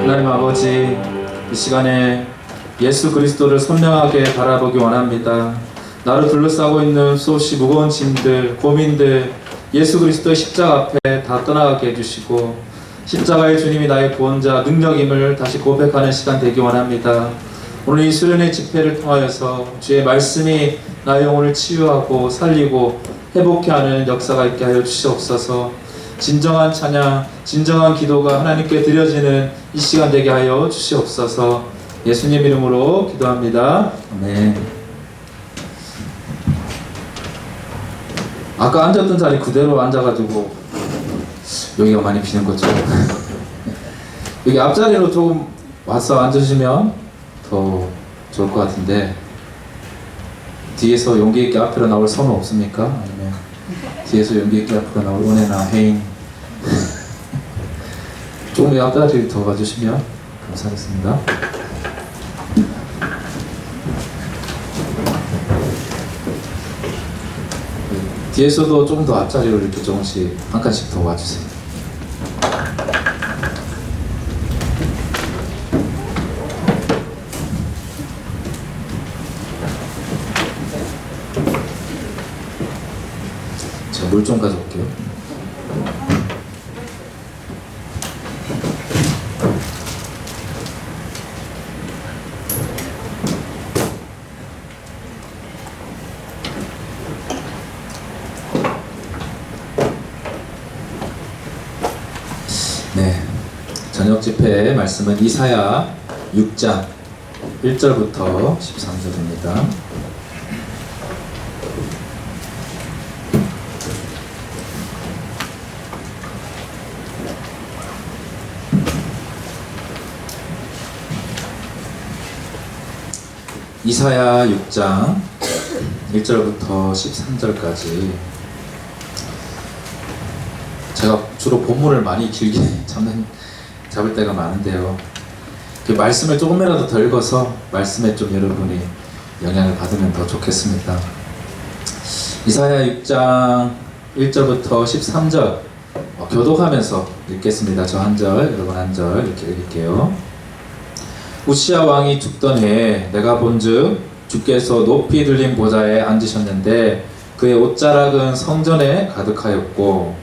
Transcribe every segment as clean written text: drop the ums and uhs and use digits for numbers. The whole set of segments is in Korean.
하나님 아버지, 이 시간에 예수 그리스도를 선명하게 바라보기 원합니다. 나를 둘러싸고 있는 수없이 무거운 짐들, 고민들, 예수 그리스도의 십자가 앞에 다 떠나가게 해주시고, 십자가의 주님이 나의 구원자, 능력임을 다시 고백하는 시간 되기 원합니다. 오늘 이 수련의 집회를 통하여서 주의 말씀이 나의 영혼을 치유하고 살리고 회복케 하는 역사가 있게 하여 주시옵소서. 진정한 찬양, 진정한 기도가 하나님께 드려지는 이 시간 되게 하여 주시옵소서. 예수님 이름으로 기도합니다. 아멘. 아까 앉았던 자리 그대로 앉아가지고 여기가 많이 비는 거죠. 여기 앞자리로 조금 와서 앉으시면 더 좋을 것 같은데, 뒤에서 용기 있게 앞으로 나올 선우 없습니까? 아니면 뒤에서 용기 있게 앞으로 나올 은혜나 혜인 조금 앞자리를 더 가주시면 감사하겠습니다. 뒤에서도 조금 더 앞자리로 이렇게 조금씩 한 칸씩 더 와주세요. 제가 물 좀 가져올게요. 네, 저녁 집회의 말씀은 이사야 6장 1절부터 13절입니다. 이사야 6장 1절부터 13절까지 제가 주로 본문을 많이 길게 잡을 때가 많은데요. 그 말씀을 조금이라도 더 읽어서 말씀에 좀 여러분이 영향을 받으면 더 좋겠습니다. 이사야 6장 1절부터 13절 교독하면서 읽겠습니다. 저 한 절, 여러분 한 절 이렇게 읽을게요. 우시야 왕이 죽던 해에 내가 본즉 주께서 높이 들린 보좌에 앉으셨는데 그의 옷자락은 성전에 가득하였고,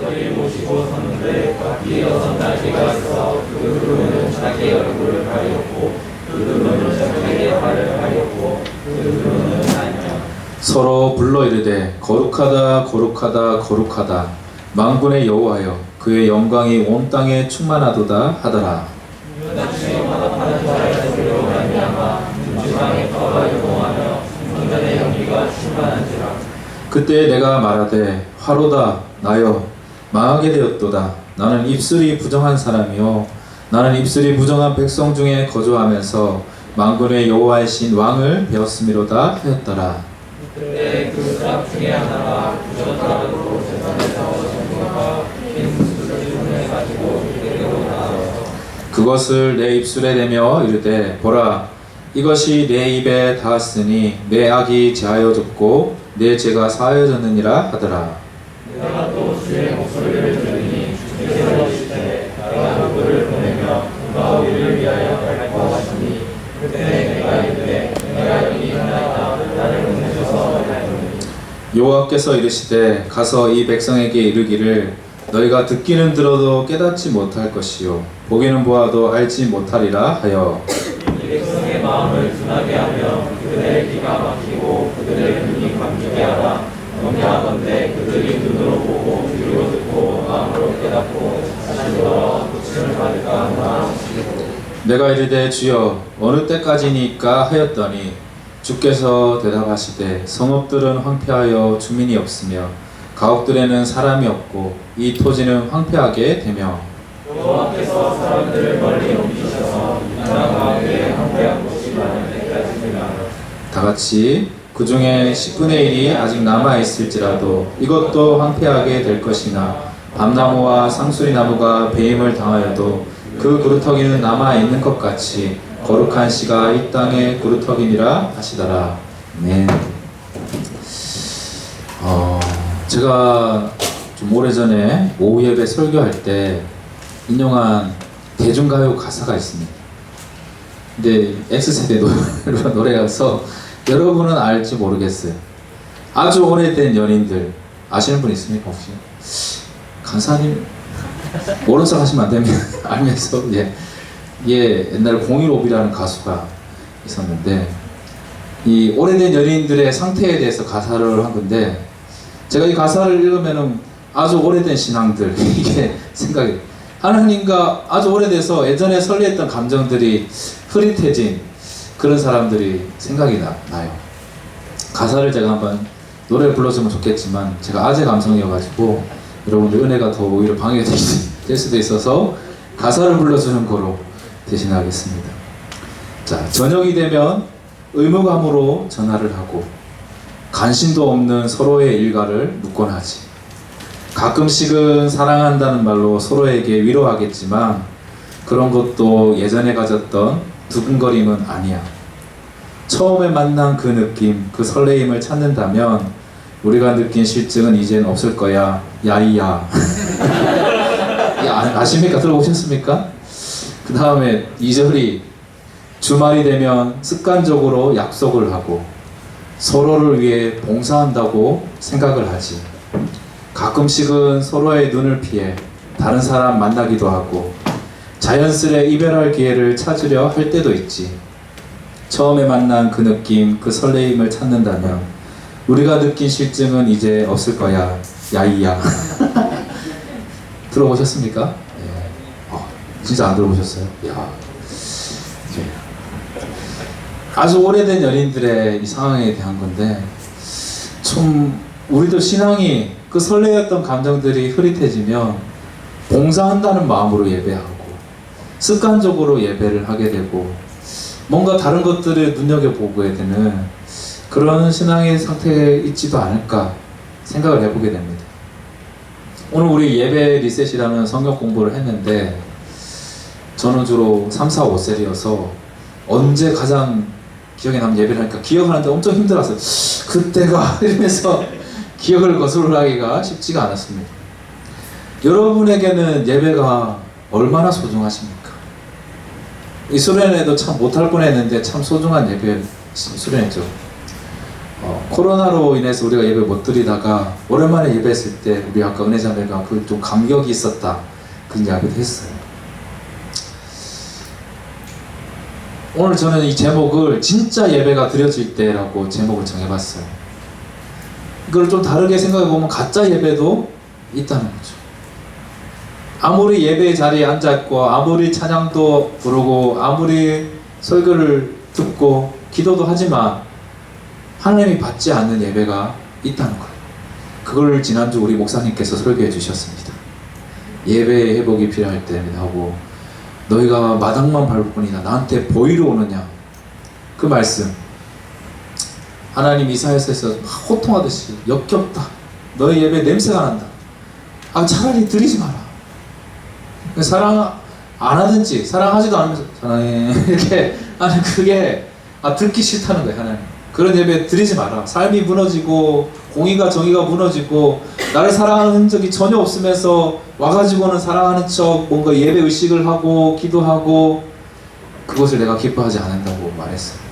저리 모시고 섰는데 뒤에 6 날개가 있어 그 두루는 자기 얼굴을 가렸고 그 두루는 자기의 발을 가렸고 그 두루는 안녕. 서로 불러 이르되 거룩하다 거룩하다 거룩하다 만군의 여호와여, 그의 영광이 온 땅에 충만하도다 하더라. 나중에 화답하는 자의 소리로 말미암아 지방의 터가 요동하며 성전의 연기가 충만한지라. 그때 내가 말하되 화로다 나여 망하게 되었도다. 나는 입술이 부정한 사람이요 나는 입술이 부정한 백성 중에 거주하면서 만군의 여호와이신 왕을 배웠음이로다 하였더라. 그때 그 짝 중에 하나가 부젓가락으로 재단에서 전부가 긴 숯을 준비해가지고 이대로 나와서 그것을 내 입술에 대며 이르되 보라, 이것이 내 입에 닿았으니 내 악이 제하여졌고 내 죄가 사하여졌느니라 하더라. 내가 또 주의 목소리를 들으니 주께서 이르시되 내가 누구를 보내며 누가 우리를 위하여 갈고 하시니 그때 내가 이르되 내가 여기 있나이다 나를 보내셔서 하였노니. 여호와께서 이르시되 가서 이 백성에게 이르기를 너희가 듣기는 들어도 깨닫지 못할 것이요 보기는 보아도 알지 못하리라 하여 이 백성의 마음을 둔하게 하며 그들의 귀가 막히고 그들의 눈이 감기게 하라. 명령하건대 그들이 눈으로 보고 귀로 듣고 마음으로 깨닫고 다시 돌아와 고침을 받을까 하노라. 내가 이르되 주여 어느 때까지니까 하였더니 주께서 대답하시되 성읍들은 황폐하여 주민이 없으며 가옥들에는 사람이 없고 이 토지는 황폐하게 되며 여호와께서 사람들을 멀리 옮기셔서 이 땅 가운데 황폐한 곳이 많을 때까지니라. 다같이 그 중에 10분의 1이 아직 남아있을지라도 이것도 황폐하게 될 것이나 밤나무와 상수리나무가 배임을 당하여도 그 그루터기는 남아있는 것 같이 거룩한 씨가 이 땅의 그루터기니라 하시더라. 네. 제가 좀 오래전에 오후 예배 설교할 때 인용한 대중가요 가사가 있습니다. 근데 X세대 노래여서 여러분은 알지 모르겠어요. 아주 오래된 연인들 아시는 분 있습니까 혹시? 간사님 모른 척 하시면 안 됩니다. 알면서 예 옛날에 015B라는 가수가 있었는데 이 오래된 연인들의 상태에 대해서 가사를 한 건데 제가 이 가사를 읽으면은 아주 오래된 신앙들 이게 생각이 하나님과 아주 오래돼서 예전에 설레했던 감정들이 흐릿해진 그런 사람들이 생각이 나요. 가사를 제가 한번 노래를 불러주면 좋겠지만 제가 아재 감성이어가지고 여러분들 은혜가 더 오히려 방해가 될 수도 있어서 가사를 불러주는 거로 대신하겠습니다. 자, 저녁이 되면 의무감으로 전화를 하고 관심도 없는 서로의 일과를 묻곤 하지. 가끔씩은 사랑한다는 말로 서로에게 위로하겠지만 그런 것도 예전에 가졌던 두근거림은 아니야. 처음에 만난 그 느낌, 그 설레임을 찾는다면 우리가 느낀 실증은 이젠 없을 거야. 야이야. 아십니까? 들어보셨습니까? 그 다음에 2절이 주말이 되면 습관적으로 약속을 하고 서로를 위해 봉사한다고 생각을 하지. 가끔씩은 서로의 눈을 피해 다른 사람 만나기도 하고 자연스레 이별할 기회를 찾으려 할 때도 있지. 처음에 만난 그 느낌, 그 설레임을 찾는다면 우리가 느낀 실증은 이제 없을 거야. 야이야. 들어보셨습니까? 예. 진짜 안 들어보셨어요? 야. 예. 아주 오래된 연인들의 이 상황에 대한 건데 좀 우리도 신앙이 그 설레었던 감정들이 흐릿해지면 봉사한다는 마음으로 예배하고 습관적으로 예배를 하게 되고 뭔가 다른 것들을 눈여겨보게 되는 그런 신앙의 상태에 있지도 않을까 생각을 해보게 됩니다. 오늘 우리 예배 리셋이라는 성경 공부를 했는데 저는 주로 3, 4, 5셀이어서 언제 가장 기억에 남는 예배를 하니까 기억하는데 엄청 힘들었어요. 그때가 이러면서 기억을 거슬러하기가 쉽지가 않았습니다. 여러분에게는 예배가 얼마나 소중하십니까? 이 수련회도 참 못할 뻔했는데 참 소중한 예배 수련회죠. 코로나로 인해서 우리가 예배 못 드리다가 오랜만에 예배했을 때 우리 아까 은혜자매가 그 좀 감격이 있었다 그런 이야기도 했어요. 오늘 저는 이 제목을 진짜 예배가 드려질 때라고 제목을 정해봤어요. 이걸 좀 다르게 생각해보면 가짜 예배도 있다는 거죠. 아무리 예배의 자리에 앉아있고 아무리 찬양도 부르고 아무리 설교를 듣고 기도도 하지만 하나님이 받지 않는 예배가 있다는 거예요. 그걸 지난주 우리 목사님께서 설교해 주셨습니다. 예배의 회복이 필요할 때 하고 너희가 마당만 밟을 뿐이나 나한테 보이러 오느냐 그 말씀 하나님 이사야서에서 호통하듯이 역겹다. 너희 예배 냄새가 난다. 차라리 드리지 마라. 사랑 안 하든지 사랑하지도 않으면서 사랑해 이렇게 하는 그게 듣기 싫다는 거예요. 하나님 그런 예배 드리지 마라. 삶이 무너지고 공의가 정의가 무너지고 나를 사랑하는 흔적이 전혀 없으면서 와가지고는 사랑하는 척 뭔가 예배 의식을 하고 기도하고 그것을 내가 기뻐하지 않는다고 말했어요.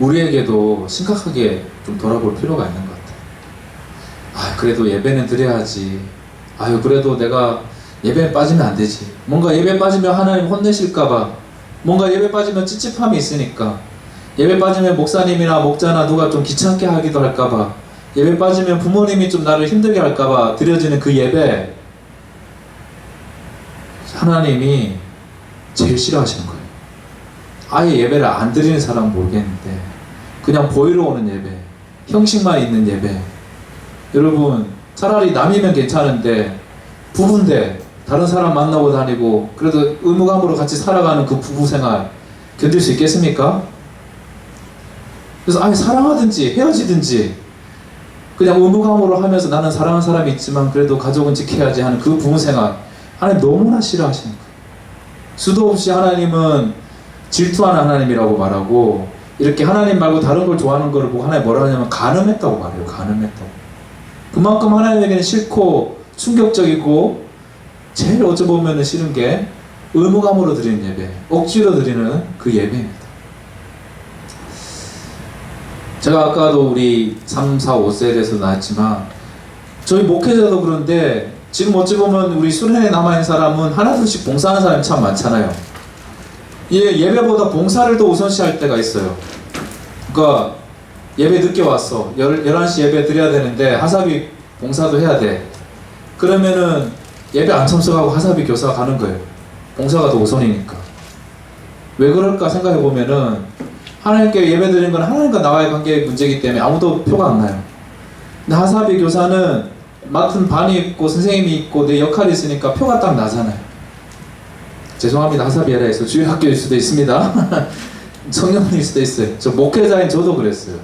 우리에게도 심각하게 좀 돌아볼 필요가 있는 것 같아요. 그래도 예배는 드려야지. 그래도 내가 예배에 빠지면 안 되지. 뭔가 예배에 빠지면 하나님 혼내실까봐 뭔가 예배 빠지면 찝찝함이 있으니까 예배 빠지면 목사님이나 목자나 누가 좀 귀찮게 하기도 할까봐 예배 빠지면 부모님이 좀 나를 힘들게 할까봐 드려지는 그 예배 하나님이 제일 싫어하시는 거예요. 아예 예배를 안 드리는 사람은 모르겠는데 그냥 보이러 오는 예배, 형식만 있는 예배 여러분 차라리 남이면 괜찮은데 부부인데 다른 사람 만나고 다니고 그래도 의무감으로 같이 살아가는 그 부부 생활 견딜 수 있겠습니까? 그래서 아예 사랑하든지 헤어지든지 그냥 의무감으로 하면서 나는 사랑하는 사람이 있지만 그래도 가족은 지켜야지 하는 그 부부 생활 하나님 너무나 싫어하시는 거예요. 수도 없이 하나님은 질투하는 하나님이라고 말하고 이렇게 하나님 말고 다른 걸 좋아하는 거를 보고 하나님 뭐라 하냐면 간음했다고 말해요. 간음했다고. 그만큼 하나님에게는 싫고 충격적이고 제일 어찌 보면 싫은 게 의무감으로 드리는 예배, 억지로 드리는 그 예배입니다. 제가 아까도 우리 3, 4, 5세대에서 나왔지만 저희 목회자도 그런데 지금 어찌 보면 우리 수련회에 남아있는 사람은 하나둘씩 봉사하는 사람이 참 많잖아요. 예배보다 봉사를 더 우선시할 때가 있어요. 그러니까 예배 늦게 왔어. 11시 예배 드려야 되는데 하사비 봉사도 해야 돼. 그러면은 예배 안 참석하고 하사비 교사 가는 거예요. 봉사가 더 우선이니까. 왜 그럴까 생각해 보면은 하나님께 예배 드리는 건 하나님과 나와의 관계의 문제이기 때문에 아무도 표가 안 나요. 근데 하사비 교사는 맡은 반이 있고 선생님이 있고 내 역할이 있으니까 표가 딱 나잖아요. 죄송합니다. 하사비에라에서 주일학교일 수도 있습니다. 청년일 수도 있어요. 저 목회자인 저도 그랬어요.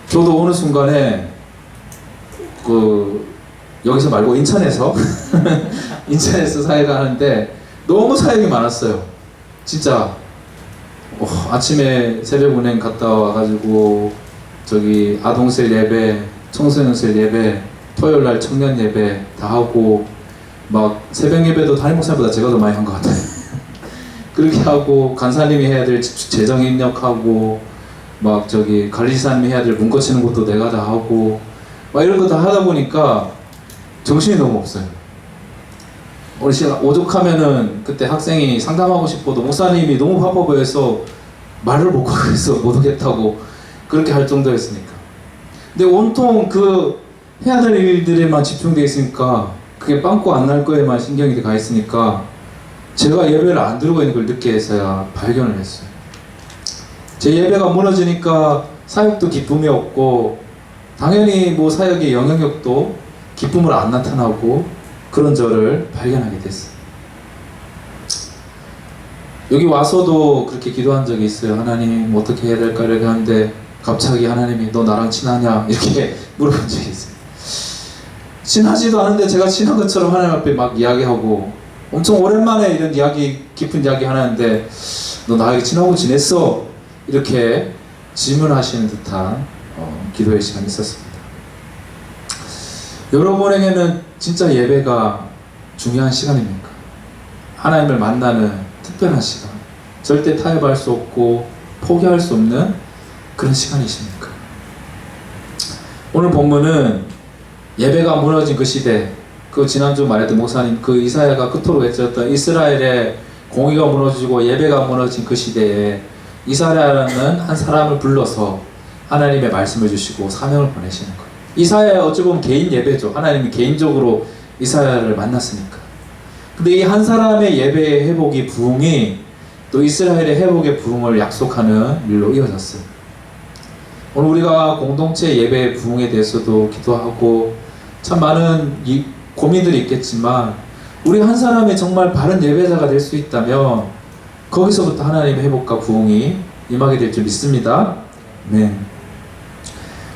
저도 어느 순간에 여기서 말고 인천에서 인천에서 사회가 하는데 너무 사역이 많았어요. 진짜 아침에 새벽 운행 갔다 와가지고 저기 아동셀 예배, 청소년셀 예배, 토요일날 청년 예배 다 하고 막 새벽 예배도 담임 목사님보다 제가 더 많이 한 것 같아요. 그렇게 하고 간사님이 해야 될 재정 입력하고 막 저기 관리사님이 해야 될 문 고치는 것도 내가 다 하고 막 이런 거 다 하다 보니까 정신이 너무 없어요. 우리 오죽하면은 그때 학생이 상담하고 싶어도 목사님이 너무 바빠 보여서 말을 못 걸어서 못 오겠다고 그렇게 할 정도였으니까. 근데 온통 그 해야 될 일들에만 집중되어 있으니까 그게 빵꾸 안 날 거에만 신경이 가 있으니까 제가 예배를 안 드리고 있는 걸 늦게 해서야 발견을 했어요. 제 예배가 무너지니까 사역도 기쁨이 없고 당연히 뭐 사역의 영향력도 기쁨으로 안 나타나고 그런 저를 발견하게 됐어요. 여기 와서도 그렇게 기도한 적이 있어요. 하나님 어떻게 해야 될까 이렇게 하는데 갑자기 하나님이 너 나랑 친하냐 이렇게 물어본 적이 있어요. 친하지도 않은데 제가 친한 것처럼 하나님 앞에 막 이야기하고 엄청 오랜만에 이런 이야기 깊은 이야기 하는데 너 나에게 친하고 지냈어? 이렇게 질문하시는 듯한 기도의 시간이 있었습니다. 여러분에게는 진짜 예배가 중요한 시간입니까? 하나님을 만나는 특별한 시간, 절대 타협할 수 없고 포기할 수 없는 그런 시간이십니까? 오늘 본문은 예배가 무너진 그 시대, 그 지난주 말했던 목사님 그 이사야가 그토록 외쳤던 이스라엘의 공의가 무너지고 예배가 무너진 그 시대에 이사야라는 한 사람을 불러서 하나님의 말씀을 주시고 사명을 보내시는 거예요. 이사야 어찌 보면 개인 예배죠. 하나님이 개인적으로 이사야를 만났으니까. 근데 이 한 사람의 예배의 회복이 부흥이 또 이스라엘의 회복의 부흥을 약속하는 일로 이어졌어요. 오늘 우리가 공동체 예배의 부흥에 대해서도 기도하고 참 많은 고민들이 있겠지만 우리 한 사람이 정말 바른 예배자가 될 수 있다면 거기서부터 하나님의 회복과 부흥이 임하게 될 줄 믿습니다. 네.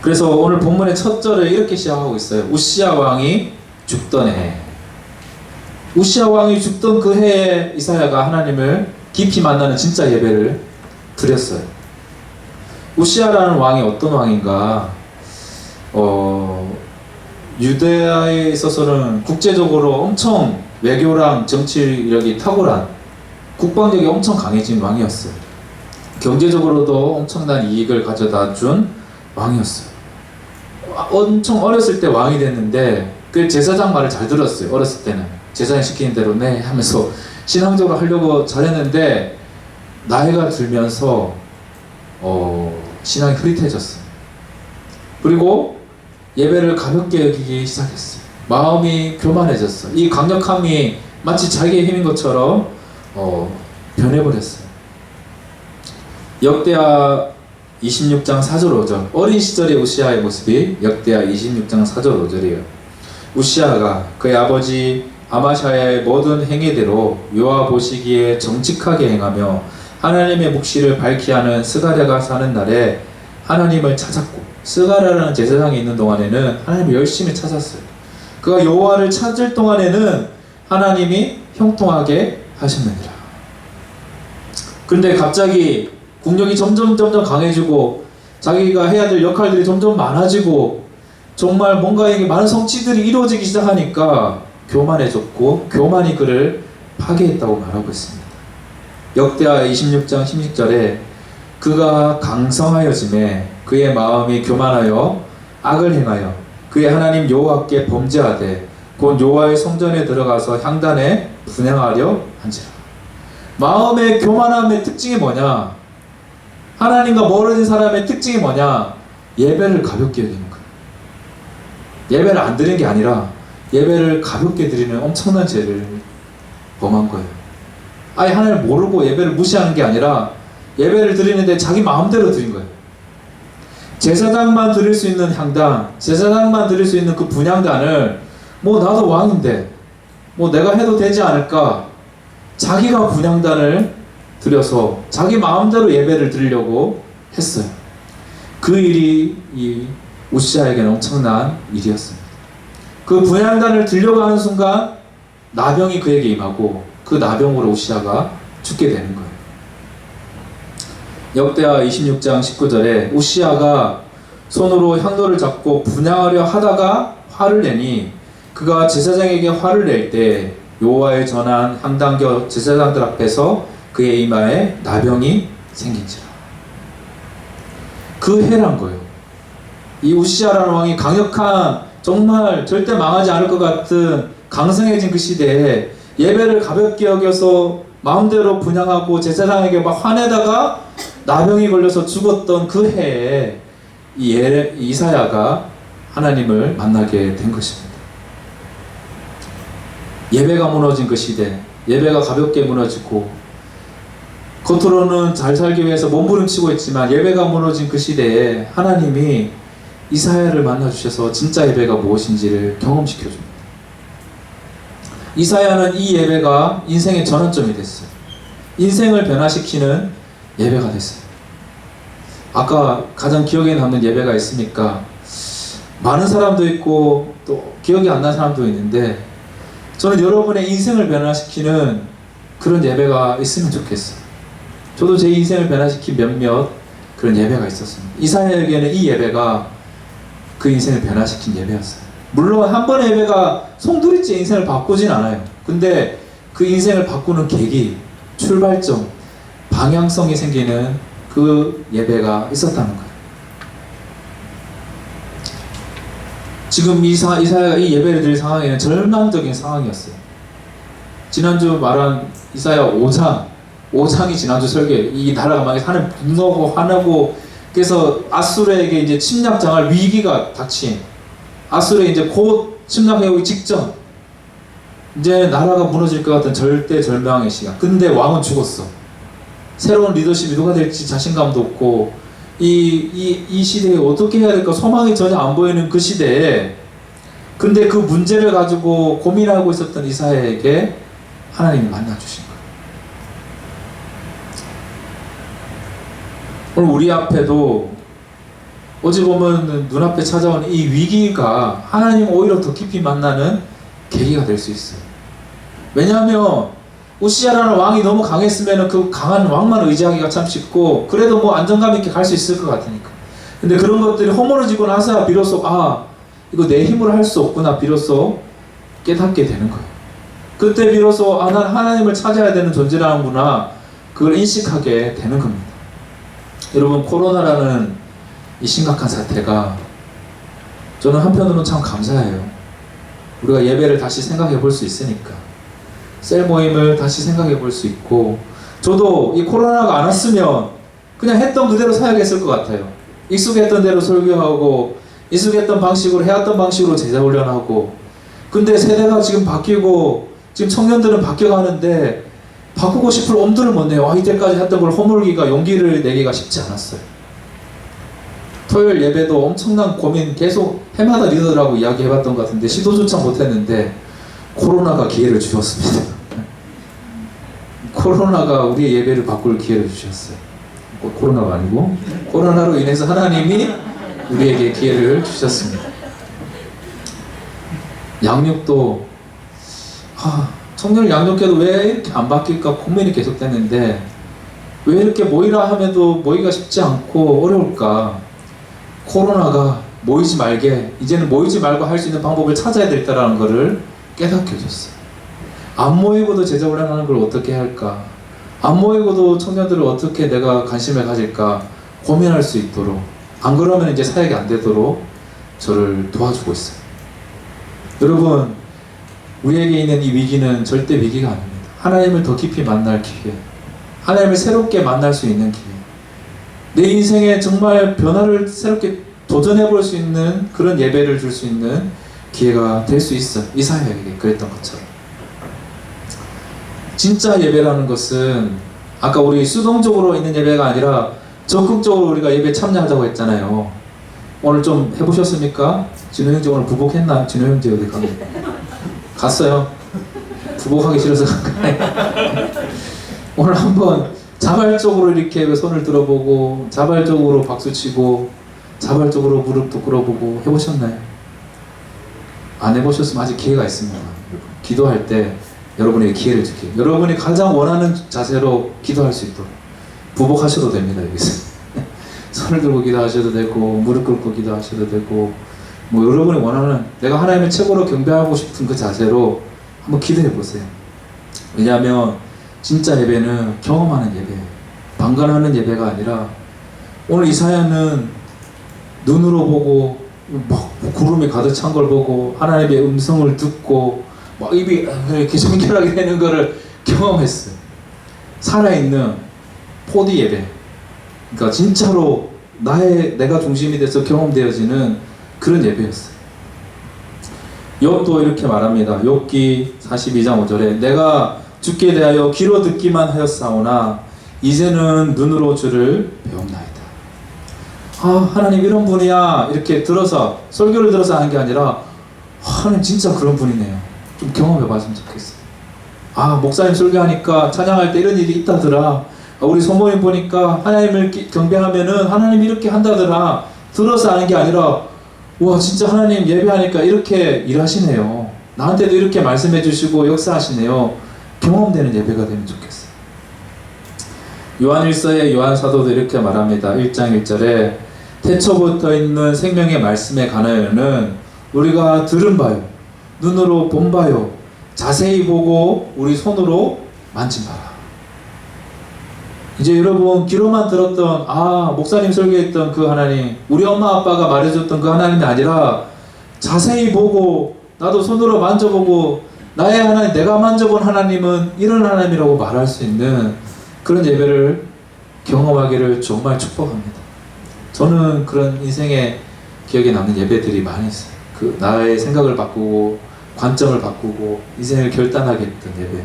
그래서 오늘 본문의 첫 절을 이렇게 시작하고 있어요. 우시야 왕이 죽던 해. 우시야 왕이 죽던 그 해에 이사야가 하나님을 깊이 만나는 진짜 예배를 드렸어요. 우시야라는 왕이 어떤 왕인가? 유대아에 있어서는 국제적으로 엄청 외교랑 정치력이 탁월한 국방력이 엄청 강해진 왕이었어요. 경제적으로도 엄청난 이익을 가져다 준 왕이었어요. 엄청 어렸을 때 왕이 됐는데 그 제사장 말을 잘 들었어요. 어렸을 때는 제사장 시키는 대로 네 하면서 신앙적으로 하려고 잘했는데 나이가 들면서 신앙이 흐릿해졌어요. 그리고 예배를 가볍게 여기기 시작했어요. 마음이 교만해졌어요. 이 강력함이 마치 자기의 힘인 것처럼 변해버렸어요. 역대하 26장 4절 5절 어린 시절의 우시아의 모습이 역대하 26장 4절 5절이에요. 우시아가 그의 아버지 아마샤의 모든 행위대로 여호와 보시기에 정직하게 행하며 하나님의 묵시를 밝히 하는 스가랴가 사는 날에 하나님을 찾았고, 스가랴라는 제사장이 있는 동안에는 하나님을 열심히 찾았어요. 그가 여호와를 찾을 동안에는 하나님이 형통하게 하셨느니라. 그런데 갑자기 국력이 점점 강해지고 자기가 해야 될 역할들이 점점 많아지고 정말 뭔가 이게 많은 성취들이 이루어지기 시작하니까 교만해졌고 교만이 그를 파괴했다고 말하고 있습니다. 역대하 26장 16절에 그가 강성하여짐에 그의 마음이 교만하여 악을 행하여 그의 하나님 여호와께 범죄하되 곧 여호와의 성전에 들어가서 향단에 분향하려 한지라. 마음의 교만함의 특징이 뭐냐? 하나님과 멀어진 사람의 특징이 뭐냐? 예배를 가볍게 여기는 거예요. 예배를 안 드리는 게 아니라 예배를 가볍게 드리는 엄청난 죄를 범한 거예요. 아예 하나님을 모르고 예배를 무시하는 게 아니라 예배를 드리는데 자기 마음대로 드린 거예요. 제사장만 드릴 수 있는 향단, 제사장만 드릴 수 있는 그 분향단을 뭐 나도 왕인데 뭐 내가 해도 되지 않을까? 자기가 분향단을 드려서 자기 마음대로 예배를 드리려고 했어요. 그 일이 이 우시아에게는 엄청난 일이었습니다. 그 분향단을 드려고 하는 순간 나병이 그에게 임하고 그 나병으로 우시아가 죽게 되는 거예요. 역대하 26장 19절에 우시아가 손으로 향로를 잡고 분향하려 하다가 화를 내니 그가 제사장에게 화를 낼 때 여호와의 전한 향단겨 제사장들 앞에서 그의 이마에 나병이 생긴지라. 그 해란 거예요. 이 우시아라는 왕이 강력한, 정말 절대 망하지 않을 것 같은 강성해진 그 시대에 예배를 가볍게 여겨서 마음대로 분향하고 제사장에게 막 화내다가 나병이 걸려서 죽었던 그 해에 이 이사야가 하나님을 만나게 된 것입니다. 예배가 무너진 그 시대, 예배가 가볍게 무너지고 겉으로는 잘 살기 위해서 몸부림치고 있지만 예배가 무너진 그 시대에 하나님이 이사야를 만나주셔서 진짜 예배가 무엇인지를 경험시켜줍니다. 이사야는 이 예배가 인생의 전환점이 됐어요. 인생을 변화시키는 예배가 됐어요. 아까 가장 기억에 남는 예배가 있습니까? 많은 사람도 있고 또 기억이 안 나는 사람도 있는데 저는 여러분의 인생을 변화시키는 그런 예배가 있으면 좋겠어요. 저도 제 인생을 변화시킨 몇몇 그런 예배가 있었습니다. 이사야에게는 이 예배가 그 인생을 변화시킨 예배였어요. 물론 한 번의 예배가 송두리째 인생을 바꾸진 않아요. 근데 그 인생을 바꾸는 계기, 출발점, 방향성이 생기는 그 예배가 있었다는 거예요. 지금 이사야가 이 예배를 드릴 상황에는 절망적인 상황이었어요. 지난주 말한 이사야 5장이 지난주 설계, 이 나라가 막 하늘 분노하고 화나고 그래서 아수르에게 이제 침략당할 위기가 닥친, 아수르에 이제 곧 침략해오기 직전, 이제 나라가 무너질 것 같은 절대 절망의 시간. 근데 왕은 죽었어. 새로운 리더십이 누가 될지 자신감도 없고 이 시대에 어떻게 해야 될까 소망이 전혀 안 보이는 그 시대에, 근데 그 문제를 가지고 고민하고 있었던 이사야에게 하나님이 만나주신 거예요. 오늘 우리 앞에도 어찌 보면 눈앞에 찾아오는 이 위기가 하나님 오히려 더 깊이 만나는 계기가 될 수 있어요. 왜냐하면 우시아라는 왕이 너무 강했으면 그 강한 왕만 의지하기가 참 쉽고 그래도 뭐 안정감 있게 갈 수 있을 것 같으니까. 근데 그런 것들이 허물어지고 나서야 비로소 이거 내 힘으로 할 수 없구나 비로소 깨닫게 되는 거예요. 그때 비로소 난 하나님을 찾아야 되는 존재라는구나, 그걸 인식하게 되는 겁니다. 여러분, 코로나라는 이 심각한 사태가 저는 한편으로는 참 감사해요. 우리가 예배를 다시 생각해 볼 수 있으니까, 셀 모임을 다시 생각해 볼 수 있고, 저도 이 코로나가 안 왔으면 그냥 했던 그대로 사역했을 것 같아요. 익숙했던 대로 설교하고 익숙했던 방식으로 해왔던 방식으로 제자 훈련하고. 근데 세대가 지금 바뀌고 지금 청년들은 바뀌어가는데 바꾸고 싶을 엄두를 못 내요. 이때까지 했던 걸 허물기가, 용기를 내기가 쉽지 않았어요. 토요일 예배도 엄청난 고민 계속 해마다 리더들하고 이야기해봤던 것 같은데 시도조차 못했는데 코로나가 기회를 주셨습니다. 코로나가 우리의 예배를 바꿀 기회를 주셨어요. 코로나가 아니고 코로나로 인해서 하나님이 우리에게 기회를 주셨습니다. 양육도 청년 양육회도 왜 이렇게 안 바뀔까 고민이 계속됐는데, 왜 이렇게 모이라 하면도 모이기가 쉽지 않고 어려울까? 코로나가 모이지 말게, 이제는 모이지 말고 할 수 있는 방법을 찾아야 되겠다라는 것을 깨닫게 해줬어요. 안 모이고도 제자 훈련하는 걸 어떻게 할까? 안 모이고도 청년들을 어떻게 내가 관심을 가질까 고민할 수 있도록, 안 그러면 이제 사역이 안 되도록 저를 도와주고 있어요. 여러분, 우리에게 있는 이 위기는 절대 위기가 아닙니다. 하나님을 더 깊이 만날 기회, 하나님을 새롭게 만날 수 있는 기회, 내 인생에 정말 변화를 새롭게 도전해 볼 수 있는 그런 예배를 줄 수 있는 기회가 될 수 있어요. 이사야에게 그랬던 것처럼. 진짜 예배라는 것은 아까 우리 수동적으로 있는 예배가 아니라 적극적으로 우리가 예배에 참여하자고 했잖아요. 오늘 좀 해보셨습니까? 진호 형제 오늘 부복했나? 진호 형제 어디 갔어요? 부복하기 싫어서 간가요? 오늘 한번 자발적으로 이렇게 손을 들어보고, 자발적으로 박수치고, 자발적으로 무릎도 꿇어보고 해보셨나요? 안 해보셨으면 아직 기회가 있습니다. 기도할 때 여러분에게 기회를 줄게요. 여러분이 가장 원하는 자세로 기도할 수 있도록 부복하셔도 됩니다. 여기서 손을 들고 기도하셔도 되고, 무릎 꿇고 기도하셔도 되고, 뭐 여러분이 원하는, 내가 하나님을 최고로 경배하고 싶은 그 자세로 한번 기도해 보세요. 왜냐하면 진짜 예배는 경험하는 예배예요. 방관하는 예배가 아니라, 오늘 이사야는 눈으로 보고 막 구름이 가득 찬 걸 보고 하나님의 음성을 듣고 막 입이 이렇게 정결하게 되는 거를 경험했어요. 살아있는 4D 예배, 그러니까 진짜로 내가 중심이 돼서 경험되어지는 그런 예배였어요. 욥도 이렇게 말합니다. 욥기 42장 5절에 내가 주께 대하여 귀로 듣기만 하였사오나 이제는 눈으로 주를 배움나이다. 아, 하나님 이런 분이야 이렇게 들어서, 설교를 들어서 하는 게 아니라 하나님 진짜 그런 분이네요. 좀 경험해 봤으면 좋겠어요. 아, 목사님 설교하니까 찬양할 때 이런 일이 있다더라. 우리 소모임 보니까 하나님을 경배하면은 하나님 이렇게 한다더라. 들어서 하는 게 아니라, 와 진짜 하나님 예배하니까 이렇게 일하시네요. 나한테도 이렇게 말씀해 주시고 역사하시네요. 경험되는 예배가 되면 좋겠어요. 요한일서의 요한 사도도 이렇게 말합니다. 1장 1절에 태초부터 있는 생명의 말씀에 관하여는 우리가 들은 바요, 눈으로 본 바요, 자세히 보고 우리 손으로 만진 바라. 이제 여러분 귀로만 들었던, 목사님 설교했던 그 하나님, 우리 엄마 아빠가 말해줬던 그 하나님이 아니라 자세히 보고 나도 손으로 만져보고 나의 하나님, 내가 만져본 하나님은 이런 하나님이라고 말할 수 있는 그런 예배를 경험하기를 정말 축복합니다. 저는 그런 인생의 기억에 남는 예배들이 많이 있어요. 그 나의 생각을 바꾸고 관점을 바꾸고 인생을 결단하게 했던 예배.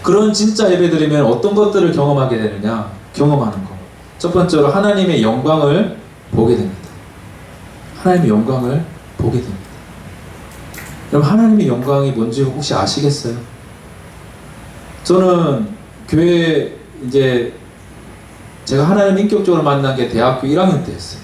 그런 진짜 예배드리면 어떤 것들을 경험하게 되느냐? 경험하는 것. 첫 번째로 하나님의 영광을 보게 됩니다. 하나님의 영광을 보게 됩니다. 여러분, 하나님의 영광이 뭔지 혹시 아시겠어요? 저는 교회 이제 제가 하나님 인격적으로 만난 게 대학교 1학년 때였어요.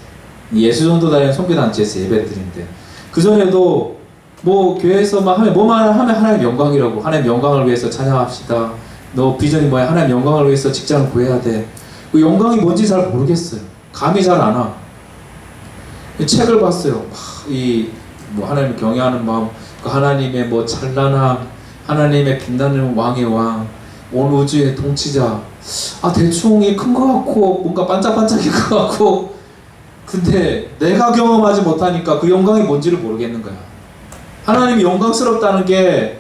예수전도 다니는 선교단체에서 예배를 드리는데, 그 전에도 뭐 교회에서 막 하면 뭐만 하면 하나님 영광이라고, 하나님 영광을 위해서 찬양합시다. 너 비전이 뭐야? 하나님 영광을 위해서 직장을 구해야 돼. 그 영광이 뭔지 잘 모르겠어요. 감이 잘 안 와. 책을 봤어요. 이 뭐 하나님 경외하는 마음, 그 하나님의 뭐 찬란함, 하나님의 빛나는 왕의 왕, 온 우주의 통치자. 대충이 큰 것 같고 뭔가 반짝반짝일 것 같고, 근데 내가 경험하지 못하니까 그 영광이 뭔지를 모르겠는 거야. 하나님이 영광스럽다는 게,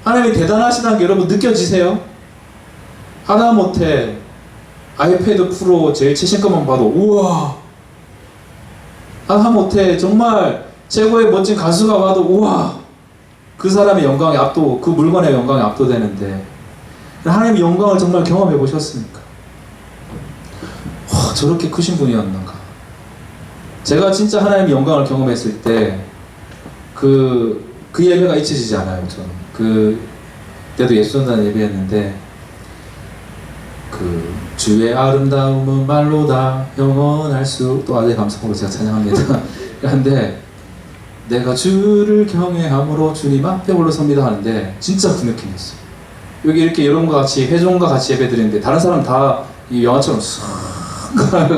하나님이 대단하시다는 게 여러분 느껴지세요? 하다못해 아이패드 프로 제일 최신 것만 봐도 우와, 하다못해 정말 최고의 멋진 가수가 봐도 우와, 그 사람의 영광에 그 물건의 영광에 압도되는데, 하나님의 영광을 정말 경험해 보셨습니까? 저렇게 크신 분이었는가. 제가 진짜 하나님의 영광을 경험했을 때 그 예배가 잊혀지지 않아요. 저는 그때도 예수전단 예배였는데, 그 주의 아름다움은 말로다 영원할 수, 또 아재 감성으로 제가 찬양합니다. 그런데 내가 주를 경외함으로 주님 앞에 올라섭니다 하는데 진짜 그 느낌이었어요. 여기 이렇게 여러분과 같이 회종과 같이 예배 드리는데 다른 사람 다 이 영화처럼 쑥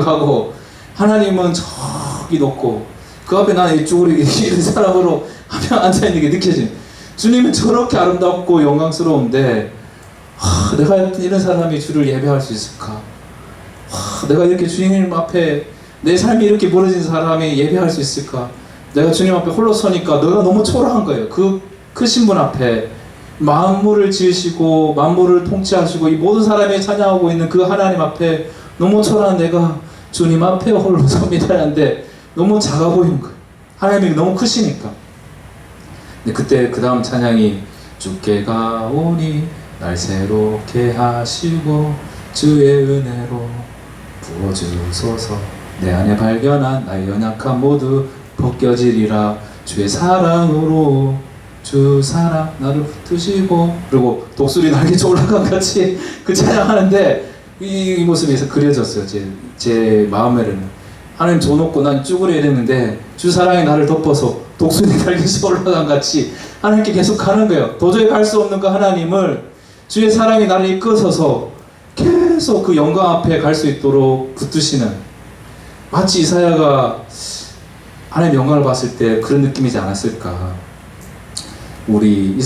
가고, 하나님은 저기 높고 그 앞에 나는 이쪽으로 이런 사람으로 한 명 앉아있는 게 느껴지는, 주님은 저렇게 아름답고 영광스러운데 내가 이런 사람이 주를 예배할 수 있을까? 내가 이렇게 주님 앞에 내 삶이 이렇게 무너진 사람이 예배할 수 있을까? 내가 주님 앞에 홀로 서니까 너가 너무 초라한 거예요. 그 크신 분 앞에 만물을 지으시고 만물을 통치하시고 이 모든 사람이 찬양하고 있는 그 하나님 앞에 너무 초라한 내가 주님 앞에 홀로 섭니다 하는데 너무 작아 보이는 거예요. 하나님이 너무 크시니까. 근데 그때 그 다음 찬양이 주께 가오니 날 새롭게 하시고 주의 은혜로 부어주소서 내 안에 발견한 나의 연약함 모두 벗겨지리라 주의 사랑으로 주 사랑 나를 붙드시고 그리고 독수리 날개쳐 올라간 같이 그 찬양하는데 이 모습에서 그려졌어요. 제 마음에는 하나님 줘놓고 난 쭈그려야 되는데 주 사랑이 나를 덮어서 독수리 날개쳐 올라간 같이 하나님께 계속 가는 거예요. 도저히 갈 수 없는 그 하나님을 주의 사랑이 나를 이끌어서 계속 그 영광 앞에 갈 수 있도록 붙드시는, 마치 이사야가 하나님의 영광을 봤을 때 그런 느낌이지 않았을까. 우리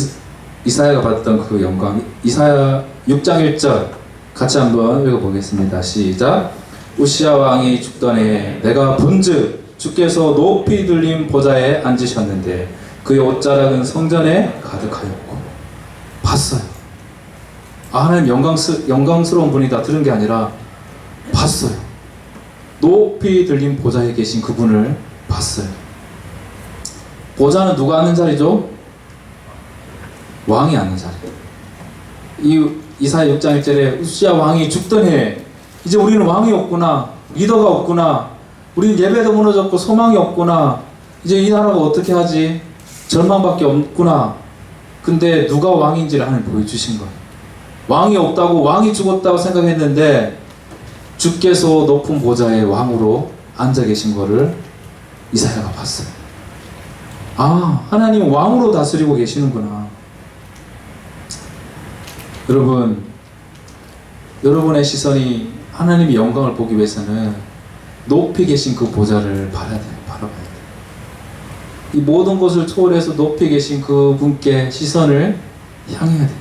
이사야가 받았던 그 영광, 이사야 6장 1절 같이 한번 읽어보겠습니다. 시작. 우시야 왕이 죽던 해에 내가 본즉 주께서 높이 들린 보좌에 앉으셨는데 그의 옷자락은 성전에 가득하였고. 봤어요. 하나님 영광스러운 분이다 들은 게 아니라 봤어요. 높이 들린 보좌에 계신 그분을 봤어요. 보좌는 누가 앉는 자리죠? 왕이 앉는 자리. 이 이사야 6장 1절에 우시야 왕이 죽던 해에 이제 우리는 왕이 없구나, 리더가 없구나, 우리는 예배도 무너졌고 소망이 없구나, 이제 이 나라가 어떻게 하지? 절망밖에 없구나. 근데 누가 왕인지를 하나님 보여주신 거예요. 왕이 없다고, 왕이 죽었다고 생각했는데 주께서 높은 보좌에 왕으로 앉아 계신 거를 이사야가 봤어요. 하나님은 왕으로 다스리고 계시는구나. 여러분, 여러분의 시선이 하나님의 영광을 보기 위해서는 높이 계신 그 보좌를 바라봐야 돼요. 이 모든 것을 초월해서 높이 계신 그 분께 시선을 향해야 돼요.